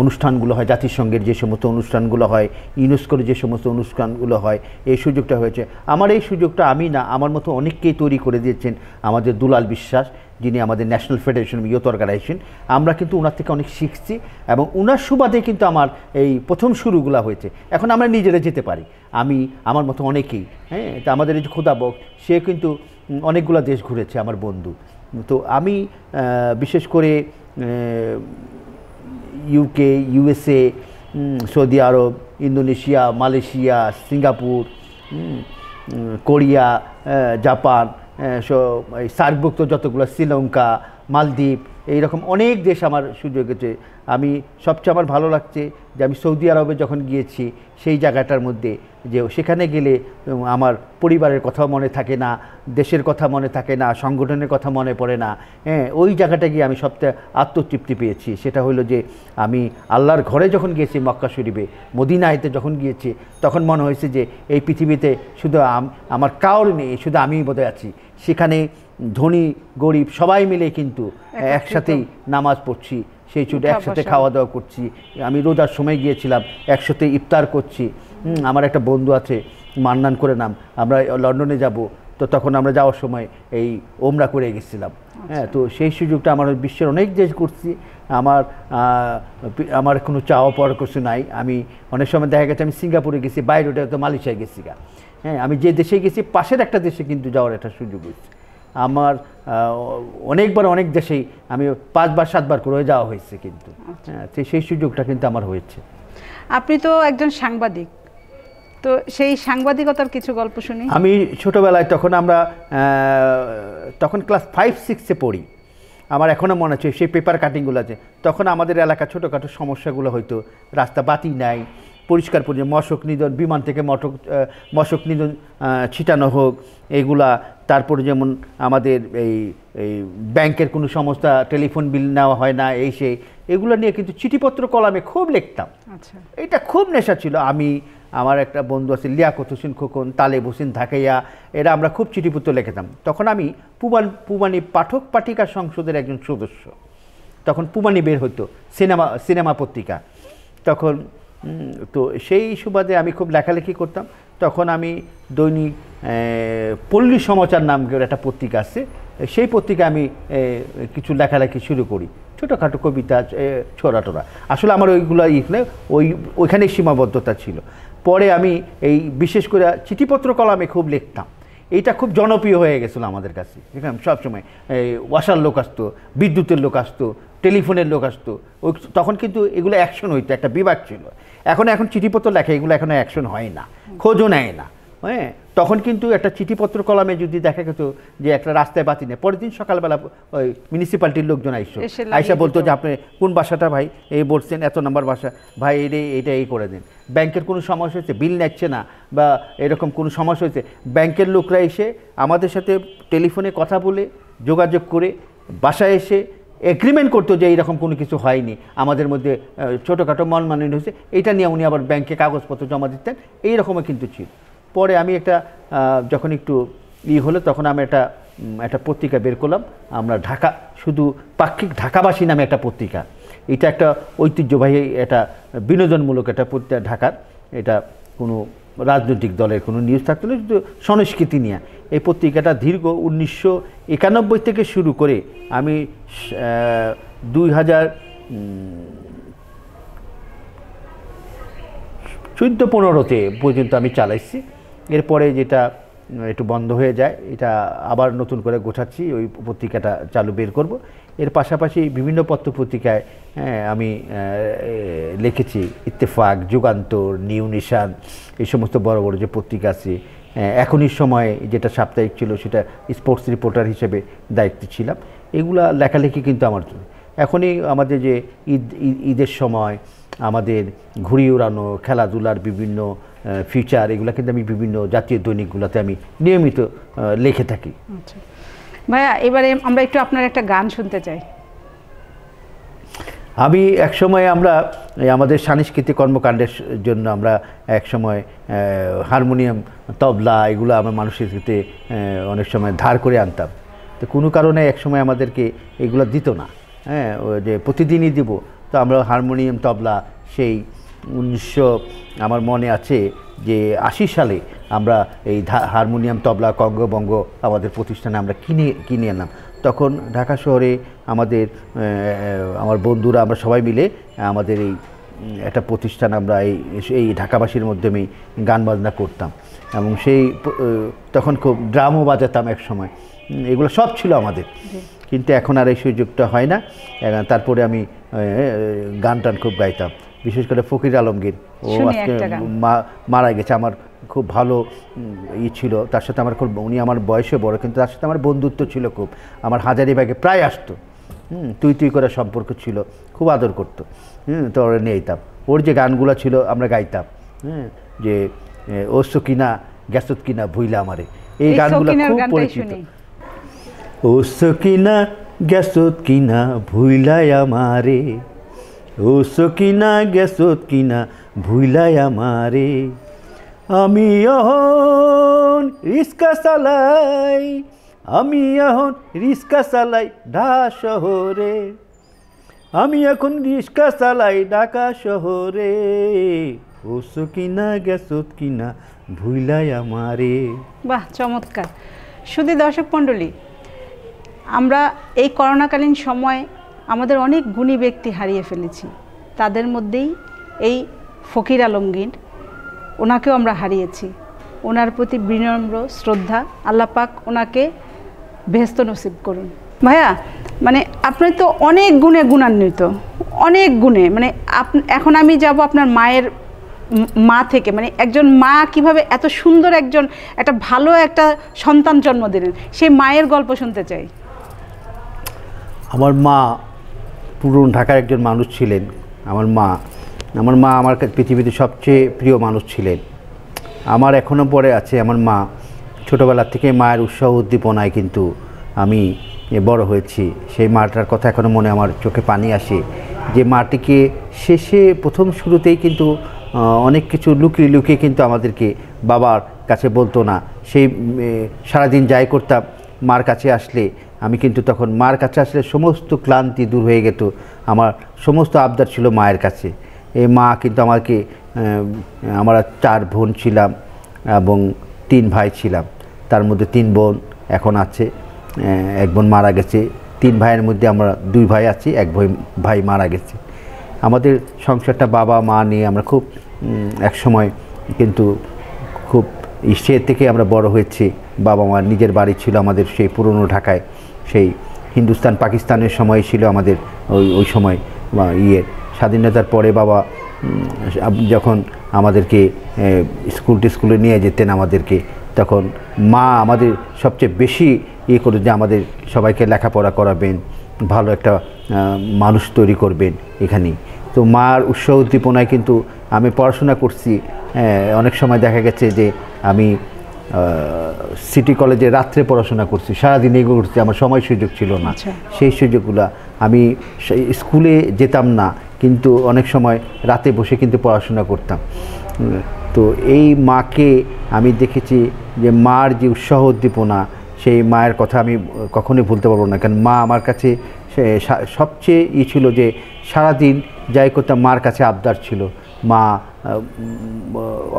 অনুষ্ঠানগুলো হয়, জাতিসংঘের যে সমস্ত অনুষ্ঠানগুলো হয়, ইউনেস্কোর যে সমস্ত অনুষ্ঠানগুলো হয়, এই সুযোগটা হয়েছে আমার। এই সুযোগটা আমি না, আমার মতো অনেককেই তৈরি করে দিয়েছেন আমাদের দুলাল বিশ্বাস, যিনি আমাদের ন্যাশনাল ফেডারেশন ইয়ুথ অর্গানাইজেশন। আমরা কিন্তু ওনার থেকে অনেক শিখছি এবং ওনার সুবাদে কিন্তু আমার এই প্রথম শুরুগুলো হয়েছে। এখন আমরা নিজেরা যেতে পারি, আমি আমার মতো অনেকেই, হ্যাঁ। তা আমাদের এই যে খোদাবক, সে কিন্তু অনেকগুলো দেশ ঘুরেছে আমার বন্ধু। তো আমি বিশেষ করে UK, USA, Saudi Arab, Indonesia, Malaysia, Singapore, Korea, Japan, এই সার্কভুক্ত যতগুলো, শ্রীলঙ্কা, মালদ্বীপ, এইরকম অনেক দেশ আমার সুযোগ হয়েছে। আমি সবচেয়ে আমার ভালো লাগছে যে আমি সৌদি আরবে যখন গিয়েছি, সেই জায়গাটার মধ্যে যে সেখানে গেলে আমার পরিবারের কথা মনে থাকে না, দেশের কথা মনে থাকে না, সংগঠনের কথা মনে পড়ে না, হ্যাঁ। ওই জায়গাটা গিয়ে আমি সবচেয়ে আত্মতৃপ্তি পেয়েছি। সেটা হলো যে আমি আল্লাহর ঘরে যখন গিয়েছি, মক্কা শরীফে, মদিনাতে যখন গিয়েছি, তখন মনে হয়েছে যে এই পৃথিবীতে শুধু আমার কাউর নেই, শুধু আমিই বোধহয় আছি। সেখানে ধনী গরিব সবাই মিলে কিন্তু একসাথেই নামাজ পড়ছি, সেই ছুটে একসাথে খাওয়া দাওয়া করছি। আমি রোজার সময় গিয়েছিলাম, একসাথে ইফতার করছি। আমার একটা বন্ধু আছে, মান্নান করে নাম, আমরা লন্ডনে যাব, তো তখন আমরা যাওয়ার সময় এই ওমরা করে গেছিলাম, হ্যাঁ। তো সেই সুযোগটা আমার বিশ্বের অনেক দেশ করছি। আমার কোনো চাওয়া পাওয়ার কিছু নাই। আমি অনেক সময় দেখা গেছে আমি সিঙ্গাপুরে গেছি, বাইরে তো মালয়েশিয়ায় গেছি, হ্যাঁ। আমি যে দেশে গেছি পাশের একটা দেশে কিন্তু যাওয়ার একটা সুযোগ হয়েছে আমার। অনেকবার অনেক দেশেই আমি 5 বার 7 বার করে যাওয়া হয়েছে কিন্তু, হ্যাঁ। তো সেই সুযোগটা কিন্তু আমার হয়েছে। আপনি তো একজন সাংবাদিক, তো সেই সাংবাদিকতার কিছু গল্প শুনি। আমি ছোটোবেলায় তখন ক্লাস 5-6-এ পড়ি। আমার এখনও মনে আছে সেই পেপার কাটিংগুলো আছে। তখন আমাদের এলাকা ছোটোখাটো সমস্যাগুলো হয়তো, রাস্তা বাতি নাই, পরিষ্কার পরিচ্ছন্ন, মশক নিধন, বিমান থেকে মশক নিধন ছিটানো হোক, এগুলা। তারপরে যেমন আমাদের এই ব্যাংকের কোনো সমস্যা, টেলিফোন বিল নেওয়া হয় না, এই সেই, এগুলো নিয়ে কিন্তু চিঠিপত্র কলামে খুব লিখতাম। আচ্ছা, এটা খুব নেশা ছিল। আমি, আমার একটা বন্ধু আছে লিয়াকত হোসেন খোকন, তালেব হোসেন ধাকাইয়া, এরা আমরা খুব চিঠিপত্র লিখতাম। তখন আমি পুবানি পাঠক পাঠিকা সংসদের একজন সদস্য। তখন পুবানি বের হতো, সিনেমা পত্রিকা তখন। তো সেই সুবাদে আমি খুব লেখালেখি করতাম। তখন আমি দৈনিক পল্লী সমাচার নাম করে একটা পত্রিকা আছে, সেই পত্রিকায় আমি কিছু লেখালেখি শুরু করি, ছোটোখাটো কবিতা, ছোড়াটোরা। আসলে আমার ওইগুলো ওইখানেই সীমাবদ্ধতা ছিল। পরে আমি এই বিশেষ করে চিঠিপত্র কলামে খুব লিখতাম। এইটা খুব জনপ্রিয় হয়ে গেছিলো আমাদের কাছে। এখানে সবসময় এই ওয়াসার লোক আসতো, বিদ্যুতের লোক আসতো, টেলিফোনের লোক আসতো। তখন কিন্তু এগুলো অ্যাকশন হইতো, একটা বিভাগ ছিল। এখন চিঠিপত্র লেখা, এগুলো এখন অ্যাকশন হয় না, খোঁজও নেয় না, হ্যাঁ। তখন কিন্তু একটা চিঠিপত্র কলামে যদি দেখা যেত যে একটা রাস্তায় বাতি নেই, পরের দিন সকালবেলা ওই মিউনিসিপ্যালিটির লোকজন আইসা বলতো যে আপনি কোন বাসাটা ভাই, এই বলছেন এত নাম্বার বাসা ভাই, এইটা এই করে দিন। ব্যাংকের কোনো সমস্যা হয়েছে, বিল নিচ্ছে না বা এরকম কোনো সমস্যা হয়েছে, ব্যাংকের লোকরা এসে আমাদের সাথে টেলিফোনে কথা বলে যোগাযোগ করে বাসায় এসে এগ্রিমেন্ট করতো যে এইরকম কোনো কিছু হয়নি, আমাদের মধ্যে ছোটোখাটো মনমালিন্য হয়েছে, এইটা নিয়ে উনি আবার ব্যাংকে কাগজপত্র জমা দিতেন। এইরকমও কিন্তু ছিল। পরে আমি একটা যখন একটু হলো, তখন আমি একটা একটা পত্রিকা বের করলাম আমরা, ঢাকা শুধু পাক্ষিক ঢাকাবাসী নামে একটা পত্রিকা। এটা একটা ঐতিহ্যবাহী, এটা বিনোদনমূলক একটা পত্রিকা ঢাকার। এটা কোনো রাজনৈতিক দলের কোনো নিউজ থাকতো না, শুধু সংস্কৃতি নিয়ে। এই পত্রিকাটা দীর্ঘ 1991 থেকে শুরু করে আমি 2014-15 পর্যন্ত আমি চালাইছি। এরপরে যেটা একটু বন্ধ হয়ে যায়, এটা আবার নতুন করে গোছাচ্ছি, ওই পত্রিকাটা চালু বের করব। এর পাশাপাশি বিভিন্ন পত্রপত্রিকায় আমি লিখেছি, ইত্তেফাক, যুগান্তর, নিউ নিশান, এই সমস্ত বড় বড় যে পত্রিকা আছে। এখনই সময়ে যেটা সাপ্তাহিক ছিল সেটা স্পোর্টস রিপোর্টার হিসেবে দায়িত্ব ছিলাম। এগুলা লেখালেখি কিন্তু আমার এখনই আমাদের যে ঈদের সময় আমাদের ঘুড়ি উড়ানো, খেলাধুলার বিভিন্ন ফিচার, এগুলো কিন্তু আমি বিভিন্ন জাতীয় দৈনিকগুলোতে আমি নিয়মিত লিখে থাকি। আচ্ছা ভাইয়া, এবারে আমরা একটু আপনার একটা গান শুনতে চাই। আমি একসময় আমরা আমাদের সাংস্কৃতিক কর্মকাণ্ডের জন্য আমরা একসময় হারমোনিয়াম, তবলা এগুলো আমরা মানুষের ক্ষেত্রে অনেক সময় ধার করে আনতাম। তো কোনো কারণে একসময় আমাদেরকে এগুলো দিত না, যে প্রতিদিনই দিব। তো আমরা হারমোনিয়াম, তবলা সেই 1900 আমার মনে আছে যে 80 সালে আমরা এই হারমোনিয়াম, তবলা, কঙ্গবঙ্গ আমাদের প্রতিষ্ঠানে আমরা কিনে আনলাম। তখন ঢাকা শহরে আমার বন্ধুরা আমরা সবাই মিলে আমাদের এই একটা প্রতিষ্ঠান আমরা এই ঢাকাবাসীর মাধ্যমে গান বাজনা করতাম, এবং তখন খুব ড্রামও বাজাতাম এক সময়। এগুলো সব ছিল আমাদের, কিন্তু এখন আর এই সুযোগটা হয় না। তারপরে আমি গান টান খুব গাইতাম, বিশেষ করে ফকির আলমগীর। ও আজকে মারা গেছে। আমার খুব ভালো ছিল তার সাথে, উনি আমার বয়সে বড়, কিন্তু তার সাথে আমার বন্ধুত্ব ছিল খুব। আমার হাজারীবাগে প্রায় আসতো, তুই করার সম্পর্ক ছিল, খুব আদর করতো। তো ওরা নিয়ে যেতাম, ওর যে গানগুলো ছিল আমরা গাইতাম, যে ও সকিনা গ্যাসত কিনা ভুইলা আমারে, এই গানগুলো খুব পরিচিত। ও সকিনা গ্যাসত কিনা ভুইলাই আমারে, ও সকিনা গ্যাসত কিনা ভুইলাই আমারে, আমি এখন রিস্কা চালাই, আমি এখন রিস্কা চালাই ঢাকা শহরে, আমি এখন রিস্কা চালাই ঢাকা শহরে, ও সকিনা গ্যাসত কিনা ভুইলাই আমারে। বাহ, চমৎকার। শুধু দর্শক মণ্ডলী, আমরা এই করোনাকালীন সময় আমাদের অনেক গুণী ব্যক্তি হারিয়ে ফেলেছি। তাদের মধ্যেই এই ফকির আলমগীর, ওনাকেও আমরা হারিয়েছি। ওনার প্রতি বিনম্র শ্রদ্ধা, আল্লাহ পাক ওনাকে বেহেশত নসিব করুন। ভাইয়া, মানে আপনি তো অনেক গুণে গুণান্বিত, অনেক গুণে, মানে এখন আমি যাব আপনার মায়ের মা থেকে, মানে একজন মা কিভাবে এত সুন্দর একটা ভালো একটা সন্তান জন্ম দিলেন, সেই মায়ের গল্প শুনতে চাই। আমার মা পুরনো ঢাকার একজন মানুষ ছিলেন। আমার মা আমার পৃথিবীতে সবচেয়ে প্রিয় মানুষ ছিলেন। আমার এখনও পরে আছে আমার মা। ছোটোবেলা থেকে মায়ের উৎসাহ উদ্দীপনায় কিন্তু আমি বড় হয়েছি। সেই মাটার কথা এখনও মনে আমার চোখে পানি আসে, যে মাটিকে প্রথম শুরুতেই কিন্তু অনেক কিছু লুকিয়ে লুকিয়ে কিন্তু আমাদেরকে বাবার কাছে বলতো না। সেই সারাদিন যাই করতাম, মার কাছে আসলে আমি কিন্তু তখন মার কাছে আসলে সমস্ত ক্লান্তি দূর হয়ে যেত। আমার সমস্ত আবদার ছিল মায়ের কাছে। এই মা কিন্তু আমরা 4 বোন ছিলাম এবং 3 ভাই ছিলাম। তার মধ্যে 3 বোন এখন আছে, 1 বোন মারা গেছে। 3 ভাইয়ের মধ্যে আমরা 2 ভাই আছি, 1 ভাই মারা গেছে। আমাদের সংসারটা বাবা মা নিয়ে আমরা খুব একসময় কিন্তু খুব সে থেকে আমরা বড় হয়েছি। বাবা মার নিজের বাড়ি ছিল আমাদের সেই পুরনো ঢাকায়, সেই হিন্দুস্তান পাকিস্তানের সময় ছিল আমাদের ওই সময় স্বাধীনতার পরে বাবা যখন আমাদেরকে স্কুলে নিয়ে যেতেন আমাদেরকে, তখন মা আমাদের সবচেয়ে বেশি করে যে আমাদের সবাইকে লেখাপড়া করাবেন, ভালো একটা মানুষ তৈরি করবেন এখানেই। তো মার উৎসাহ উদ্দীপনায় কিন্তু আমি পড়াশোনা করছি। অনেক সময় দেখা গেছে যে আমি সিটি কলেজে রাত্রে পড়াশোনা করছি, সারাদিন এগুলো করছি, আমার সময় সুযোগ ছিল না। সেই সুযোগগুলো আমি স্কুলে যেতাম না, কিন্তু অনেক সময় রাতে বসে কিন্তু পড়াশোনা করতাম। তো এই মাকে আমি দেখেছি যে মার যে উৎসাহ উদ্দীপনা, সেই মায়ের কথা আমি কখনোই ভুলতে পারবো না, কারণ মা আমার কাছে সবচেয়ে ছিল যে সারাদিন যাই করতাম মার কাছে আবদার ছিল। মা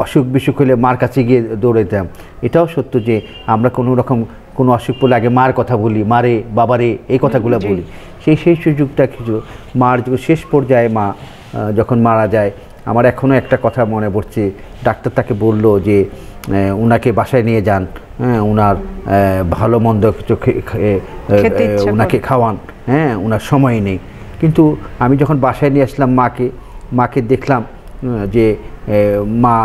অসুখ বিসুখ হলে মার কাছে গিয়ে দৌড়াইতাম। এটাও সত্য যে আমরা কোনো রকম কোনো অসুখ পড়লে আগে মার কথা বলি, মারে বাবারে এই কথাগুলো বলি। সেই সুযোগটা কিছু মার শেষ পর্যায়ে মা যখন মারা যায়, আমার এখনও একটা কথা মনে পড়ছে। ডাক্তার তাকে বলল যে ওনাকে বাসায় নিয়ে যান, হ্যাঁ, ওনার ভালো মন্দ কিছু ওনাকে খাওয়ান, হ্যাঁ, ওনার সময় নেই। কিন্তু আমি যখন বাসায় নিয়ে আসলাম মাকে দেখলাম যে মা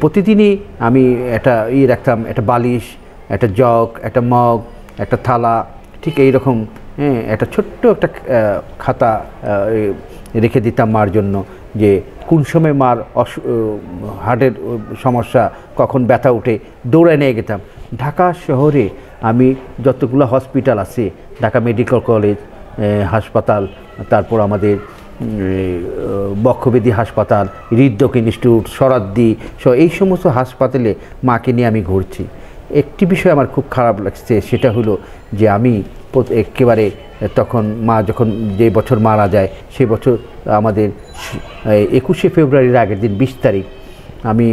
প্রতিদিনই আমি একটা রাখতাম, একটা বালিশ, একটা জগ, একটা মগ, একটা থালা, ঠিক এইরকম, হ্যাঁ, একটা ছোট্ট একটা খাতা রেখে দিতাম মার জন্য, যে কোন সময় মার হার্টের সমস্যা, কখন ব্যথা উঠে দৌড়ায় নিয়ে যেতাম। ঢাকা শহরে আমি যতগুলো হসপিটাল আছে, ঢাকা মেডিকেল কলেজ হাসপাতাল, তারপর আমাদের বক্ষব্যাধি হাসপাতাল, হৃদরোগ ইনস্টিটিউট, সরাদ্দি, এই সমস্ত হাসপাতালে মাকে নিয়ে আমি ঘুরছি। একটি বিষয় আমার খুব খারাপ লাগছে, সেটা হলো যে আমি একেবারে তখন মা যখন যে বছর মারা যায়, সে বছর আমাদের 21শে ফেব্রুয়ারির আগের দিন 20 তারিখ আমি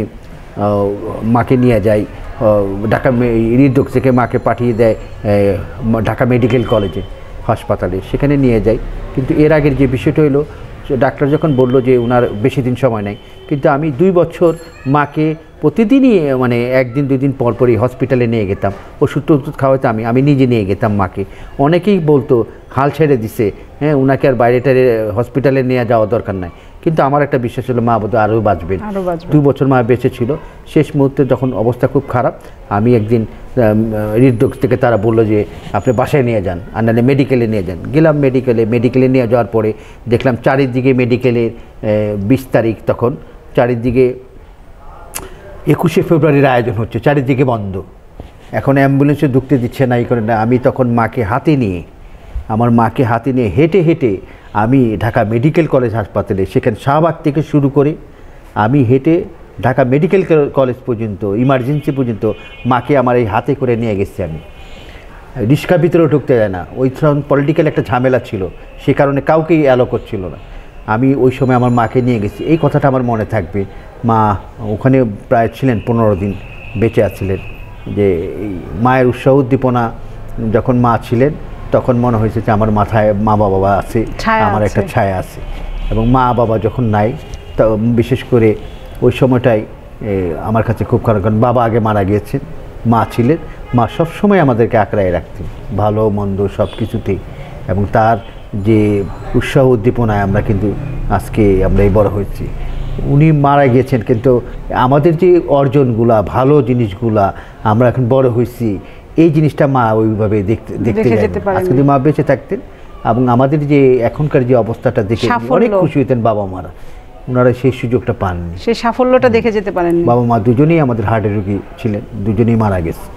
মাকে নিয়ে যাই ঢাকা হৃদরোগ থেকে, মাকে পাঠিয়ে দেয় ঢাকা মেডিকেল কলেজে হাসপাতালে, সেখানে নিয়ে যাই। কিন্তু এর আগের যে বিষয়টা হলো, ডাক্তার যখন বলল যে ওনার বেশি দিন সময় নেই, কিন্তু আমি 2 বছর মাকে প্রতিদিনই মানে 1 দিন 2 দিন পরপরই হসপিটালে নিয়ে যেতাম, ওষুধ খাওয়াতে আমি নিজে নিয়ে যেতাম মাকে। অনেকেই বলতো হাল ছেড়ে দিছে, হ্যাঁ, ওনাকে আর বাইরে হসপিটালে নিয়ে যাওয়া দরকার নাই। কিন্তু আমার একটা বিশ্বাস ছিল মা বোধহয় আরও বাঁচবেন। 2 বছর মা বেঁচে ছিল। শেষ মুহূর্তে যখন অবস্থা খুব খারাপ, আমি একদিন হৃদরোগ থেকে তারা বললো যে আপনি বাসায় নিয়ে যান, আর নাহলে মেডিকেলে নিয়ে যান। গেলাম মেডিকেলে নিয়ে যাওয়ার পরে দেখলাম চারিদিকে মেডিকেলের 20 তারিখ, তখন চারিদিকে 21শে ফেব্রুয়ারির আয়োজন হচ্ছে, চারিদিকে বন্ধ, এখন অ্যাম্বুলেন্সে ঢুকতে দিচ্ছে না, এই করে না। আমি তখন আমার মাকে হাতে নিয়ে হেঁটে হেঁটে আমি ঢাকা মেডিকেল কলেজ হাসপাতালে, সেখানে শাহবাগ থেকে শুরু করে আমি হেঁটে ঢাকা মেডিকেল কলেজ পর্যন্ত, ইমার্জেন্সি পর্যন্ত মাকে আমার এই হাতে করে নিয়ে গেছি। আমি রিক্সার ভিতরেও ঢুকতে যায় না, ওই পলিটিক্যাল একটা ঝামেলা ছিল, সে কারণে কাউকেই অ্যালো করছিল না। আমি ওই সময় আমার মাকে নিয়ে গেছি, এই কথাটা আমার মনে থাকবে। মা ওখানে প্রায় ছিলেন 15 দিন, বেঁচে আছিলেন। যে এই মায়ের উৎসাহ উদ্দীপনা, যখন মা ছিলেন তখন মনে হয়েছে যে আমার মাথায় মা বাবা আছে, আমার একটা ছায়া আছে। এবং মা বাবা যখন নাই, তো বিশেষ করে ওই সময়টাই আমার কাছে খুব খারাপ, কারণ বাবা আগে মারা গিয়েছেন, মা ছিলেন। মা সবসময় আমাদেরকে আঁকড়ায় রাখতেন, ভালো মন্দ সব কিছুতেই। এবং তার যে উৎসাহ উদ্দীপনায় আমরা কিন্তু আজকে আমরা এই বড় হয়েছি। উনি মারা গিয়েছেন, কিন্তু আমাদের যে অর্জনগুলা, ভালো জিনিসগুলা, আমরা এখন বড় হয়েছি, এই জিনিসটা মা ওইভাবে দেখতে আজকে যদি মা বেঁচে থাকতেন, এবং আমাদের যে এখনকার যে অবস্থাটা দেখে অনেক খুশি হতেন বাবা মারা, ওনারা সেই সুযোগটা পাননি, সেই সাফল্যটা দেখে যেতে পারেন। বাবা মা দুজনেই আমাদের হার্টের রোগী ছিলেন, দুজনেই মারা গেছে।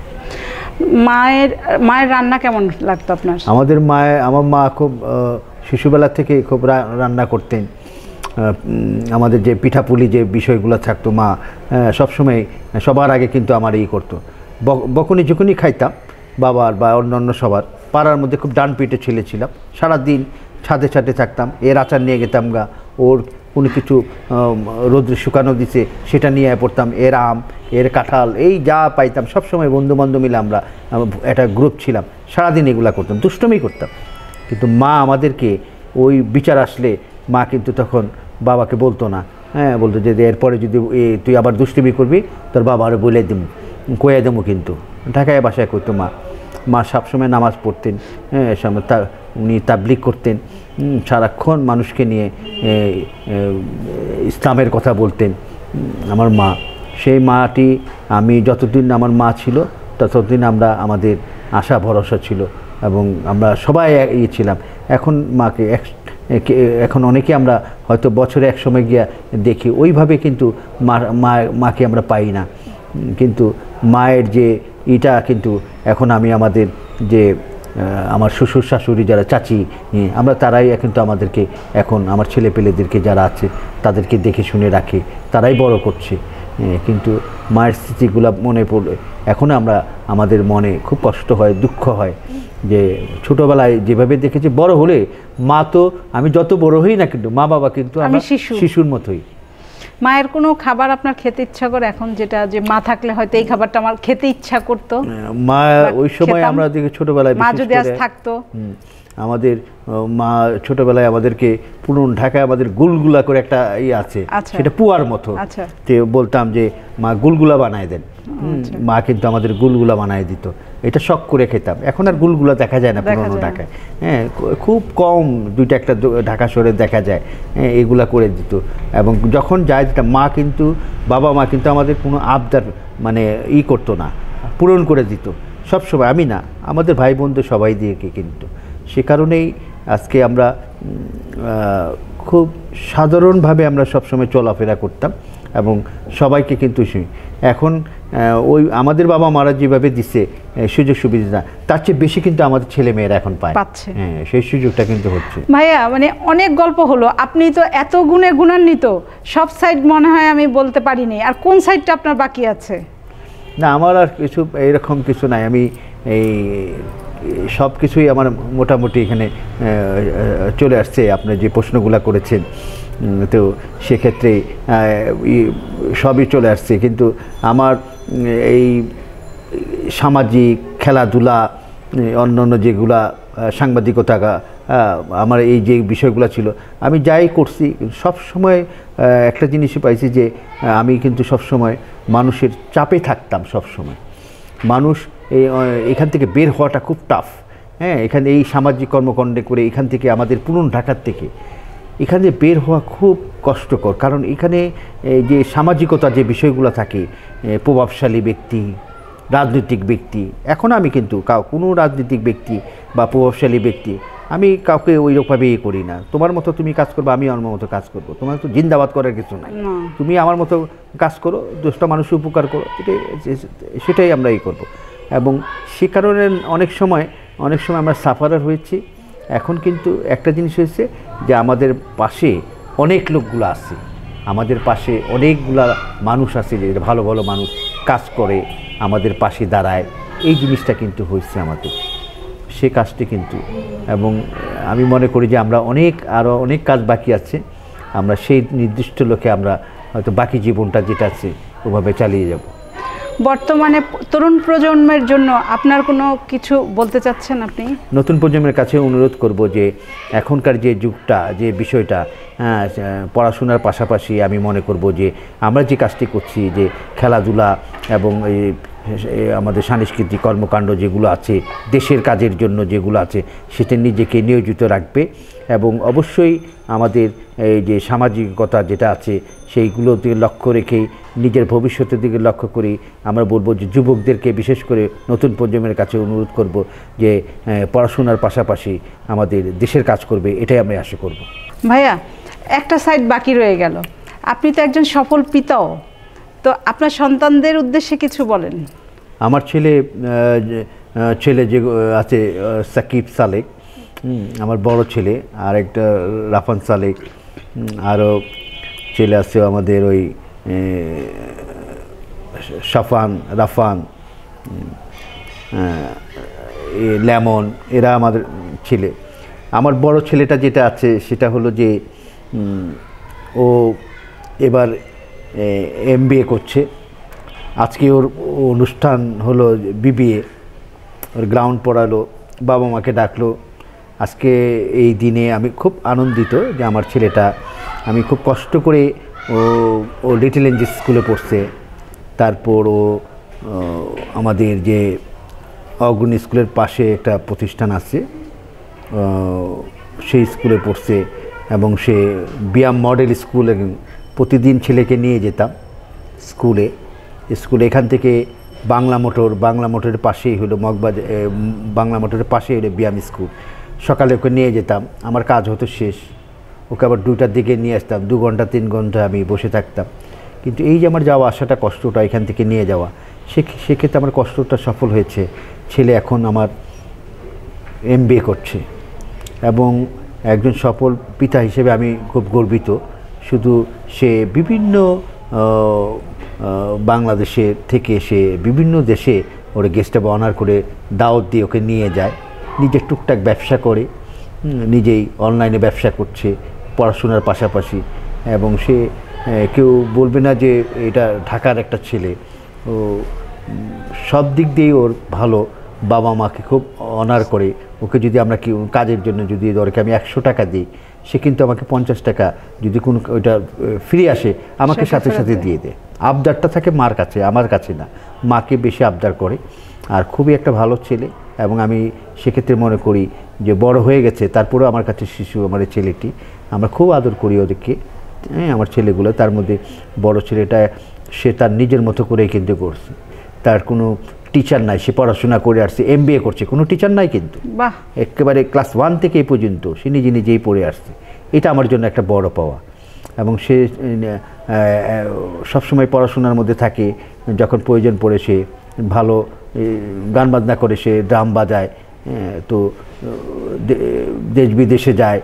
মায়ের রান্না কেমন লাগতো আপনার? আমার মা খুব শিশুবেলা থেকে খুব রান্না করতেন। আমাদের যে পিঠাপুলি যে বিষয়গুলো থাকতো, মা সবসময় সবার আগে কিন্তু আমার এই করতো। বকুনি ঝুকুনি খাইতাম বাবার বা অন্যান্য সবার। পাড়ার মধ্যে খুব ডান পিঠে ছেলে ছিলাম, সারাদিন ছাদে ছাদে থাকতাম, এর আচার নিয়ে যেতাম গা, ওর কোনো কিছু রোদ্রে শুকানো দিছে সেটা নিয়ে পড়তাম, এর আম, এর কাঁঠাল, এই যা পাইতাম সবসময় বন্ধুবান্ধব মিলে আমরা একটা গ্রুপ ছিলাম, সারাদিন এগুলা করতাম, দুষ্টুমি করতাম। কিন্তু মা আমাদেরকে ওই বিচার আসলে মা কিন্তু তখন বাবাকে বলতো না, হ্যাঁ, বলতো যে এরপরে যদি তুই আবার দুষ্টুমি করবি তোর বাবা আরও বলে দেবো, কয়ে দেবো। কিন্তু ঢাকায় বাসায় করতো মা সবসময় নামাজ পড়তেন, হ্যাঁ, উনি তাবলিগ করতেন, সারাক্ষণ মানুষকে নিয়ে ইসলামের কথা বলতেন আমার মা। সেই মাটি আমি যতদিন আমার মা ছিল ততদিন আমাদের আশা ভরসা ছিল, এবং আমরা সবাই ছিলাম। এখন মাকে এখন অনেকে আমরা হয়তো বছরে এক সময় গিয়া দেখি, ওইভাবে কিন্তু মাকে আমরা পাই না। কিন্তু মায়ের যে এটা কিন্তু এখন আমি আমাদের যে আমার শ্বশুর শাশুড়ি যারা চাচি, আমরা তারাই কিন্তু আমাদেরকে এখন আমার ছেলে পেলেদেরকে যারা আছে তাদেরকে দেখে শুনে রাখে, তারাই বড় করছে। কিন্তু মায়ের স্মৃতিগুলো মনে পড়লে এখন আমাদের মনে খুব কষ্ট হয়, দুঃখ হয় যে ছোটোবেলায় যেভাবে দেখেছি, বড় হলে মা তো, আমি যত বড় হই না কিন্তু মা বাবা কিন্তু আমরা শিশুর মতোই। মায়ের কোনো খাবার আপনার খেতে ইচ্ছা করে এখন, যেটা যে মা থাকলে হয়তো এই খাবারটা আমার খেতে ইচ্ছা করতো? মা ওই সময় আমরা দেখি ছোটোবেলায় মা যদি আজ থাকতো, আমাদের মা ছোটবেলায় আমাদেরকে পুরনো ঢাকায় আমাদের গুলগুলা করে একটা আছে, সেটা পুয়ার মতো, তো বলতাম যে মা গুলগুলা বানায় দেন। মা কিন্তু আমাদের গুলগুলা বানায় দিত, এটা শখ করে খেতাম। এখন আর গুলগুলা দেখা যায় না পুরনো ঢাকায়, হ্যাঁ খুব কম, দুইটা একটা ঢাকা শহরে দেখা যায়, হ্যাঁ এগুলা করে দিত। এবং যখন যায় যেটা মা কিন্তু, বাবা মা কিন্তু আমাদের কোনো আবদার মানে করতো না, পূরণ করে দিত সবসময়। আমি না, আমাদের ভাই বোনদের সবাই দিয়ে কিন্তু। সে কারণেই আজকে আমরা খুব সাধারণভাবে আমরা সবসময় চলাফেরা করতাম এবং সবাইকে কিন্তু এখন ওই আমাদের বাবা মারা যেভাবে দিছে সুযোগ সুবিধা, তার চেয়ে বেশি কিন্তু আমাদের ছেলে মেয়েরা এখন পাচ্ছে, হ্যাঁ সেই সুযোগটা কিন্তু হচ্ছে। ভাইয়া মানে অনেক গল্প হলো, আপনি তো এত গুণে গুণান্বিত, সব সাইড মনে হয় আমি বলতে পারিনি, আর কোন সাইডটা আপনার বাকি আছে? না, আমার আর কিছু এরকম কিছু নাই, আমি এই সব কিছুই আমার মোটামুটি এখানে চলে আসছে। আপনি যে প্রশ্নগুলো করেছেন, তো সেক্ষেত্রে সবই চলে আসছে। কিন্তু আমার এই সামাজিক, খেলাধুলা, অন্যান্য যেগুলা সাংবাদিকতা, আমার এই যে বিষয়গুলো ছিল, আমি যাই করছি সব সময় একটা জিনিসই পাইছি যে আমি কিন্তু সব সময় মানুষের চাপে থাকতাম। সব সময় মানুষ এখান থেকে বের হওয়াটা খুব টাফ, হ্যাঁ এখানে এই সামাজিক কর্মকাণ্ডে করে এখান থেকে, আমাদের পুরনো ঢাকার থেকে এখানে বের হওয়া খুব কষ্টকর। কারণ এখানে যে সামাজিকতা যে বিষয়গুলো থাকে, প্রভাবশালী ব্যক্তি, রাজনৈতিক ব্যক্তি, এখন আমি কিন্তু কোনো রাজনৈতিক ব্যক্তি বা প্রভাবশালী ব্যক্তি আমি কাউকে ওই রকমভাবে করি না। তোমার মতো তুমি কাজ করবো, আমি আমার মতো কাজ করব, তোমার তো জিন্দাবাদ করার কিছু নাই, তুমি আমার মতো কাজ করো, 10টা মানুষের উপকার করো, সেটাই আমরা করব। এবং সে কারণে অনেক সময় আমরা সাফারার হয়েছি। এখন কিন্তু একটা জিনিস হয়েছে যে আমাদের পাশে অনেক লোকগুলো আছে, আমাদের পাশে অনেকগুলা মানুষ আছে যে ভালো ভালো মানুষ কাজ করে, আমাদের পাশে দাঁড়ায়, এই জিনিসটা কিন্তু হয়েছে আমাদের, সে কাজটি কিন্তু। এবং আমি মনে করি যে আমরা আরও অনেক কাজ বাকি আছে, আমরা সেই নির্দিষ্ট লক্ষ্যে আমরা হয়তো বাকি জীবনটা যেটা আছে ওভাবে চালিয়ে যাব। বর্তমানে তরুণ প্রজন্মের জন্য আপনার কোনো কিছু বলতে চাচ্ছেন আপনি? নতুন প্রজন্মের কাছে অনুরোধ করব যে এখনকার যে যুগটা, যে বিষয়টা, পড়াশোনার পাশাপাশি আমি মনে করব যে আমরা যে কাজটি করছি, যে খেলাধুলা এবং আমাদের সাংস্কৃতিক কর্মকাণ্ড যেগুলো আছে, দেশের কাজের জন্য যেগুলো আছে, সেটা নিজেকে নিয়োজিত রাখবে। এবং অবশ্যই আমাদের এই যে সামাজিকতা যেটা আছে সেইগুলোর দিকে লক্ষ্য রেখেই, নিজের ভবিষ্যতের দিকে লক্ষ্য করি আমরা বলবো যে যুবকদেরকে, বিশেষ করে নতুন প্রজন্মের কাছে অনুরোধ করব যে পড়াশোনার পাশাপাশি আমাদের দেশের কাজ করবে, এটাই আমি আশা করব। ভাইয়া, একটা সাইড বাকি রয়ে গেল, আপনি তো একজন সফল পিতাও, তো আপনার সন্তানদের উদ্দেশ্যে কিছু বলেন। আমার ছেলে যে আছে সাকিব সালেক, আমার বড় ছেলে, আর একটা রাফান সালেক, আরও ছেলে আছে আমাদের ওই রাফান, লেমন, এরা আমাদের ছেলে। আমার বড় ছেলেটা যেটা আছে সেটা হলো যে ও এবার MBA করছে। আজকে ওর অনুষ্ঠান হলো BBA, ওর গ্রাউন্ড পড়ালো, বাবা মাকে ডাকলো। আজকে এই দিনে আমি খুব আনন্দিত যে আমার ছেলেটা, আমি খুব কষ্ট করে ও লিটল এঞ্জেল স্কুলে পড়ছে, তারপর ও আমাদের যে অগ্রণী স্কুলের পাশে একটা প্রতিষ্ঠান আছে সেই স্কুলে পড়ছে। এবং সে ব্যায়াম মডেল স্কুলে প্রতিদিন ছেলেকে নিয়ে যেতাম স্কুলে। এখান থেকে বাংলা মোটরের পাশেই হলো বাংলা মোটরের পাশেই হলো ব্যায়াম স্কুল। সকালে ওকে নিয়ে যেতাম, আমার কাজ হতো শেষ, ওকে আবার 2টার দিকে নিয়ে আসতাম, 2 ঘন্টা 3 ঘন্টা আমি বসে থাকতাম। কিন্তু এই যে আমার যাওয়া আসাটা, কষ্টটা এখান থেকে নিয়ে যাওয়া, সেক্ষেত্রে আমার কষ্টটা সফল হয়েছে। ছেলে এখন আমার MBA করছে এবং একজন সফল পিতা হিসেবে আমি খুব গর্বিত। শুধু সে বিভিন্ন বাংলাদেশে থেকে এসে বিভিন্ন দেশে ওরা গেস্ট অফ অনার করে দাওয়াত দিয়ে ওকে নিয়ে যায়, নিজের টুকটাক ব্যবসা করে, নিজেই অনলাইনে ব্যবসা করছে পড়াশোনার পাশাপাশি। এবং সে কেউ বলবে না যে এটা ঢাকার একটা ছেলে, ও সব দিক দিয়েই ওর ভালো, বাবা মাকে খুব অনার করে। ওকে যদি আমরা কি কাজের জন্য যদি দরকার আমি 100 টাকা দিই, সে কিন্তু আমাকে 50 টাকা যদি কোনো ওইটা ফ্রি আসে আমাকে সাথে সাথে দিয়ে দেয়। আবদারটা থাকে মার কাছে, আমার কাছে না, মাকে বেশি আবদার করে। আর খুবই একটা ভালো ছেলে, এবং আমি সেক্ষেত্রে মনে করি যে বড় হয়ে গেছে তারপরেও আমার কাছে শিশু, আমার এই ছেলেটি, আমরা খুব আদর করি ওদেরকে। হ্যাঁ, আমার ছেলেগুলো, তার মধ্যে বড় ছেলেটা সে তার নিজের মতো করেই কিন্তু করছে, তার কোনো টিচার নাই, সে পড়াশোনা করে আসছে, MBA করছে, কোনো টিচার নাই কিন্তু, বাহ, একেবারে ক্লাস 1 থেকে এই পর্যন্ত সে নিজে নিজেই পড়ে আসছে। এটা আমার জন্য একটা বড় পাওয়া। এবং সে সবসময় পড়াশোনার মধ্যে থাকে, যখন প্রয়োজন পড়ে সে ভালো গান বাজনা করে, সে ড্রাম বাজায়, তো দেশ বিদেশে যায়,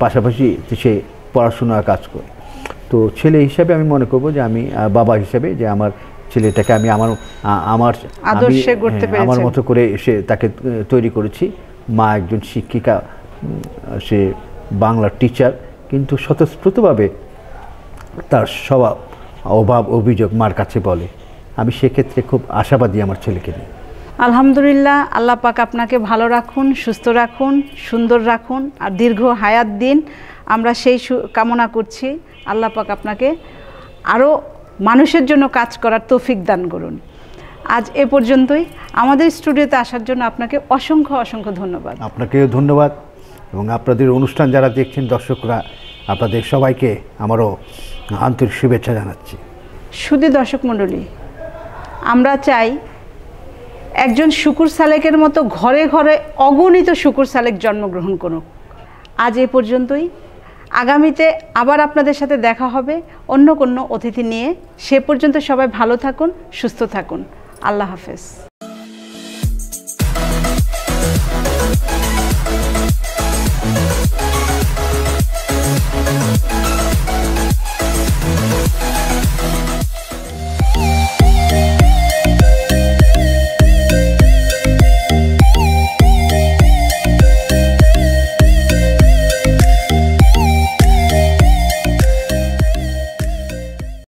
পাশাপাশি সে পড়াশোনার কাজ করে। তো ছেলে হিসাবে আমি মনে করব যে আমি বাবা হিসাবে যে আমার ছেলেটাকে আমি আদর্শে গড়তে পেরেছি, আমার মতো করে সে তাকে তৈরি করেছি। মা একজন শিক্ষিকা, সে বাংলার টিচার, কিন্তু স্বতঃস্ফূর্তভাবে তার স্বভাব অভাব অভিযোগ মার কাছে বলে। আমি সেক্ষেত্রে খুব আশাবাদী আমার ছেলেকে নিয়ে। আলহামদুলিল্লাহ, আল্লাহ পাক আপনাকে ভালো রাখুন, সুস্থ রাখুন, সুন্দর রাখুন, আর দীর্ঘ হায়াত দিন। আমরা সেই কামনা করছি। আল্লাহ পাক আপনাকে আরও মানুষের জন্য কাজ করার তৌফিক দান করুন। আজ এ পর্যন্তই। আমাদের স্টুডিওতে আসার জন্য আপনাকে অসংখ্য অসংখ্য ধন্যবাদ। আপনাকেও ধন্যবাদ, এবং আপনাদের অনুষ্ঠান যারা দেখছেন দর্শকরা, আপনাদের সবাইকে আমারও আন্তরিক শুভেচ্ছা জানাচ্ছি। শুধু দর্শক মণ্ডলী, আমরা চাই একজন শুকুর সালেকের মতো ঘরে ঘরে অগণিত শুকুর সালেক জন্মগ্রহণ করুক। আজ এ পর্যন্তই। আগামীতে আবার আপনাদের সাথে দেখা হবে অন্য কোনো অতিথি নিয়ে। সে পর্যন্ত সবাই ভালো থাকুন, সুস্থ থাকুন। আল্লাহ হাফেজ।